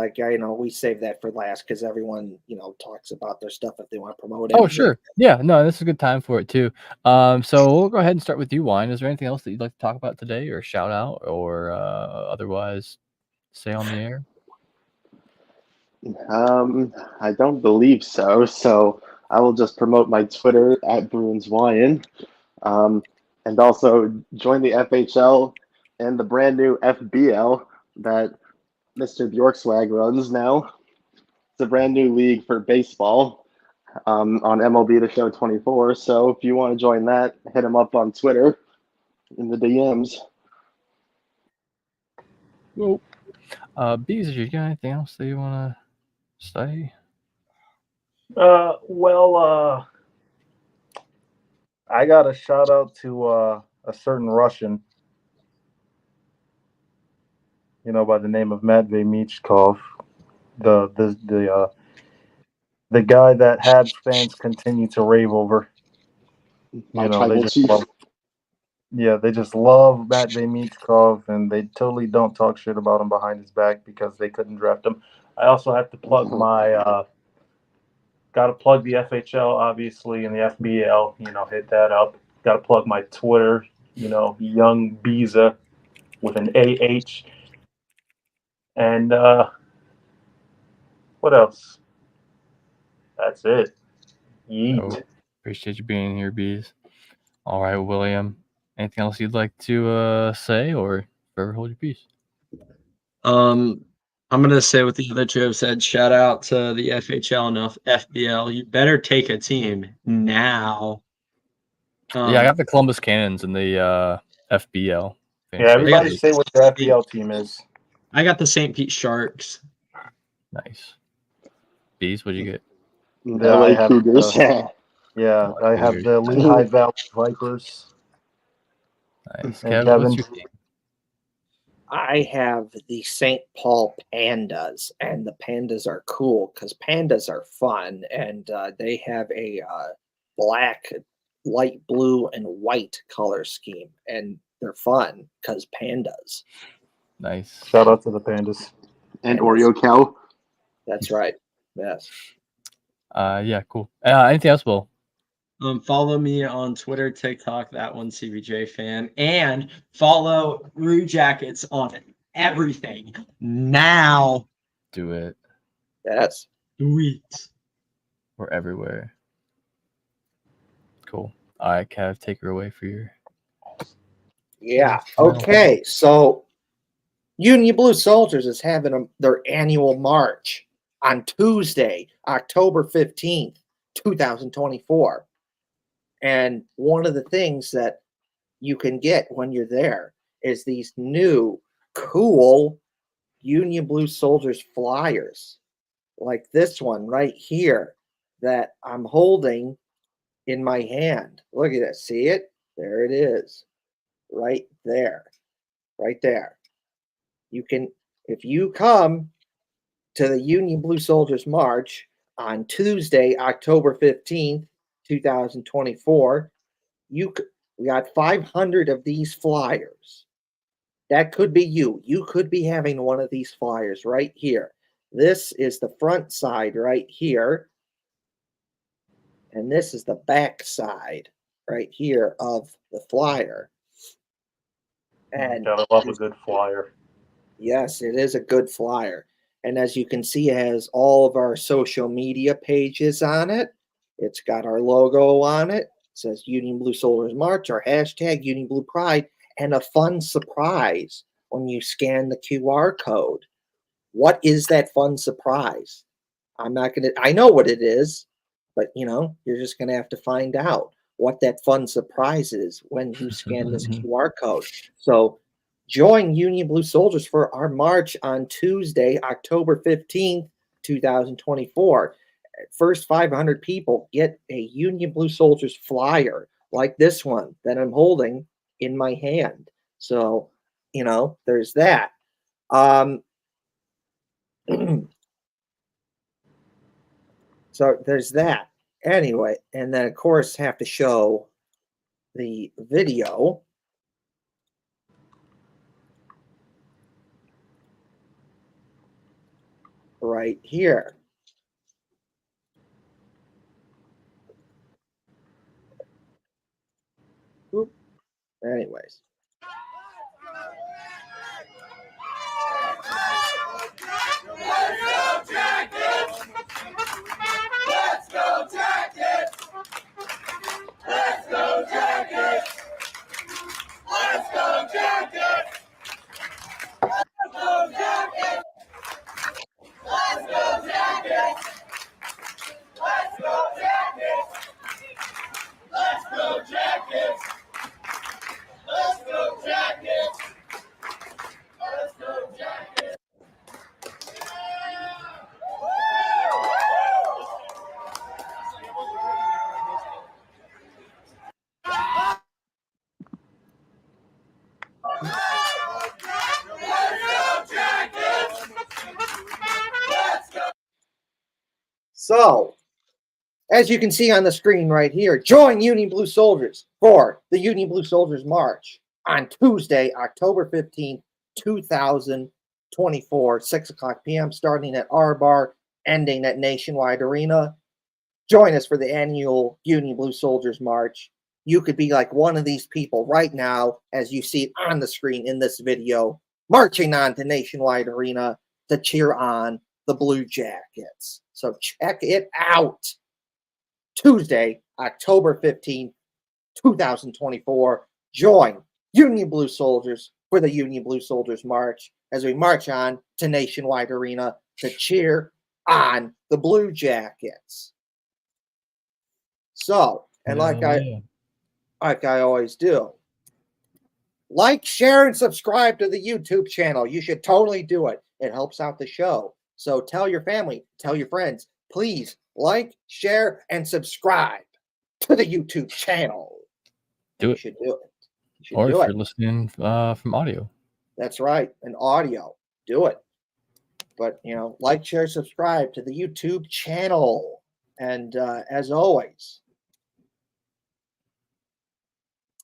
we save that for last because everyone, talks about their stuff if they want to promote it. Oh, sure. Yeah, no, this is a good time for it too. So we'll go ahead and start with you, Wine. Is there anything else that you'd like to talk about today, or shout out, or otherwise say on the air? I don't believe so. So I will just promote my Twitter at BruinsWyan, and also join the FHL and the brand new FBL that Mr. Bjorkswag runs now. It's a brand new league for baseball on MLB The Show 24. So if you want to join that, hit him up on Twitter in the DMs. Well, Bees, you got anything else that you want to say? I got a shout out to a certain Russian, by the name of Matvey Michkov, the guy that Habs fans continue to rave over. My tribal chief. They just love Matvey Michkov, and they totally don't talk shit about him behind his back because they couldn't draft him. I also have to plug got to plug the FHL, obviously, and the FBL. Hit that up. Got to plug my Twitter. Young Biza with an AH. And what else? That's it. Yeet. Oh, appreciate you being here, Bees. All right, William. Anything else you'd like to say, or forever hold your peace? I'm gonna say what the other two have said. Shout out to the FHL and FBL. You better take a team now. Yeah, I got the Columbus Cannons and the FBL. Yeah, everybody say what their FBL team is. I got the St. Pete Sharks. Nice. Bees, what'd you get? The LA Cougars. Yeah, I have the Lehigh Valley Vipers. Nice. And Kevin, what's your team? I have the St. Paul Pandas, and the Pandas are cool because pandas are fun, and they have a black, light blue, and white color scheme, and they're fun because pandas. Nice. Shout out to the Pandas. And Oreo cow. That's right. Yes. Yeah, cool. Anything else, Will? Follow me on Twitter, TikTok, that one CBJ fan, and follow Brew Jackets on everything now. Do it. Yes. Do it. We're everywhere. Cool. All right, Kev, take her away for your. Yeah. Okay. So, Union Blue Soldiers is having their annual march on Tuesday, October 15th, 2024. And one of the things that you can get when you're there is these new cool Union Blue Soldiers flyers, like this one right here that I'm holding in my hand. Look at it. See it? There it is. Right there. Right there. You can, if you come to the Union Blue Soldiers March on Tuesday, October 15th, 2024, we got 500 of these flyers. That could be you. You could be having one of these flyers right here. This is the front side right here. And this is the back side right here of the flyer. And Gotta love a good flyer. yes, it is a good flyer. And as you can see, it has all of our social media pages on it. It's got our logo on it. It says Union Blue Soldiers March, our hashtag Union Blue Pride, and a fun surprise when you scan the QR code. What is that fun surprise? I'm not going to, I know what it is, but you're just going to have to find out what that fun surprise is when you scan this QR code. So join Union Blue Soldiers for our march on Tuesday, October 15th, 2024. First 500 people get a Union Blue Soldiers flyer like this one that I'm holding in my hand. So, there's that. So there's that. Anyway, and then of course have to show the video. Right here. Oop. Anyways. Let's go Jackets! Let's go Jackets! Let's go Jackets! Let's go Jackets! Let's go Jackets! Let's go Jackets! Let's go Jackets! Let's go Jackets! Let's go Jackets! So, as you can see on the screen right here, join Union Blue Soldiers for the Union Blue Soldiers March on Tuesday, October 15th, 2024, 6 o'clock p.m., starting at our bar, ending at Nationwide Arena. Join us for the annual Union Blue Soldiers March. You could be like one of these people right now, as you see it on the screen in this video, marching on to Nationwide Arena to cheer on the Blue Jackets. So check it out. Tuesday, October 15th, 2024. Join Union Blue Soldiers for the Union Blue Soldiers March as we march on to Nationwide Arena to cheer on the Blue Jackets. So, and like I always do, like, share, and subscribe to the YouTube channel. You should totally do it. It helps out the show. So tell your family, tell your friends, please like, share, and subscribe to the YouTube channel. Do it. You should do it. You should Or do if it. you're listening from audio. That's right. An audio. Do it. But, like, share, subscribe to the YouTube channel. And as always,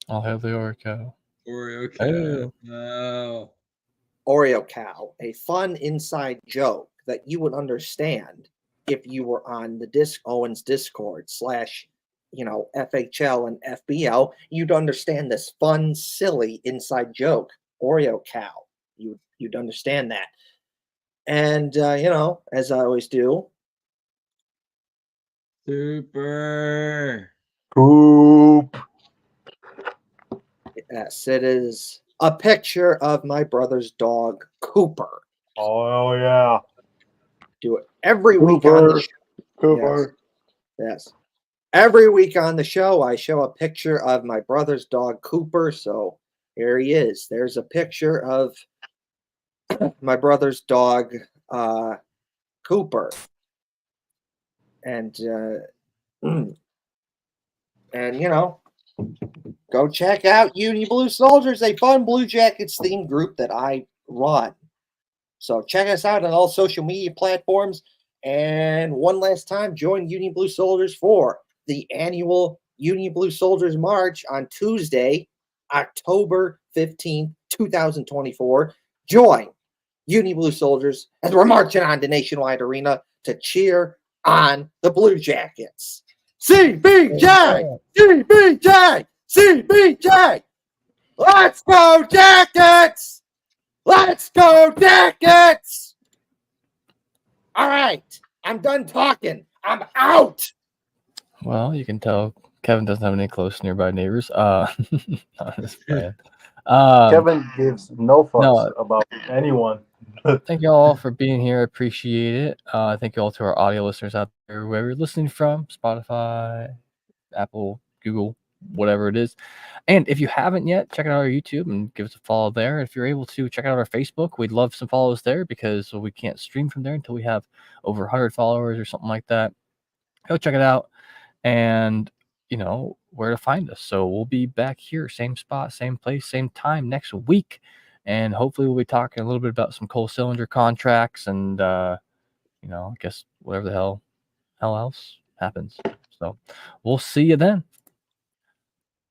I'll have the Oreo. Oreo cow. No. Oreo Cow, a fun inside joke that you would understand if you were on the Owens Discord / FHL and FBL. You'd understand this fun, silly inside joke, Oreo Cow. You'd understand that. And, as I always do. Super. Poop. Yes, it is a picture of my brother's dog, Cooper. Oh yeah. Do it every week on the show. Cooper. Yes. Every week on the show, I show a picture of my brother's dog, Cooper. So here he is. There's a picture of my brother's dog, Cooper. And, go check out Union Blue Soldiers, a fun Blue Jackets themed group that I run. So check us out on all social media platforms. And one last time, join Union Blue Soldiers for the annual Union Blue Soldiers March on Tuesday, October 15th, 2024. Join Union Blue Soldiers as we're marching on to Nationwide Arena to cheer on the Blue Jackets. CBJ! CBJ! CBJ! Let's go Jackets! Let's go Jackets! All right, I'm done talking. I'm out. Well, you can tell Kevin doesn't have any close nearby neighbors. Not this plan. Kevin gives no fucks no. about Anyone. Thank you all for being here. I appreciate it. Thank you all to our audio listeners out there, wherever you're listening from, Spotify, Apple, Google, whatever it is. And if you haven't yet, check out our YouTube and give us a follow there. If you're able to, check out our Facebook. We'd love some follows there because we can't stream from there until we have over 100 followers or something like that. Go check it out and you know where to find us. So we'll be back here, same spot, same place, same time next week. And hopefully we'll be talking a little bit about some Cole Cylinder contracts and, I guess whatever the hell else happens. So we'll see you then.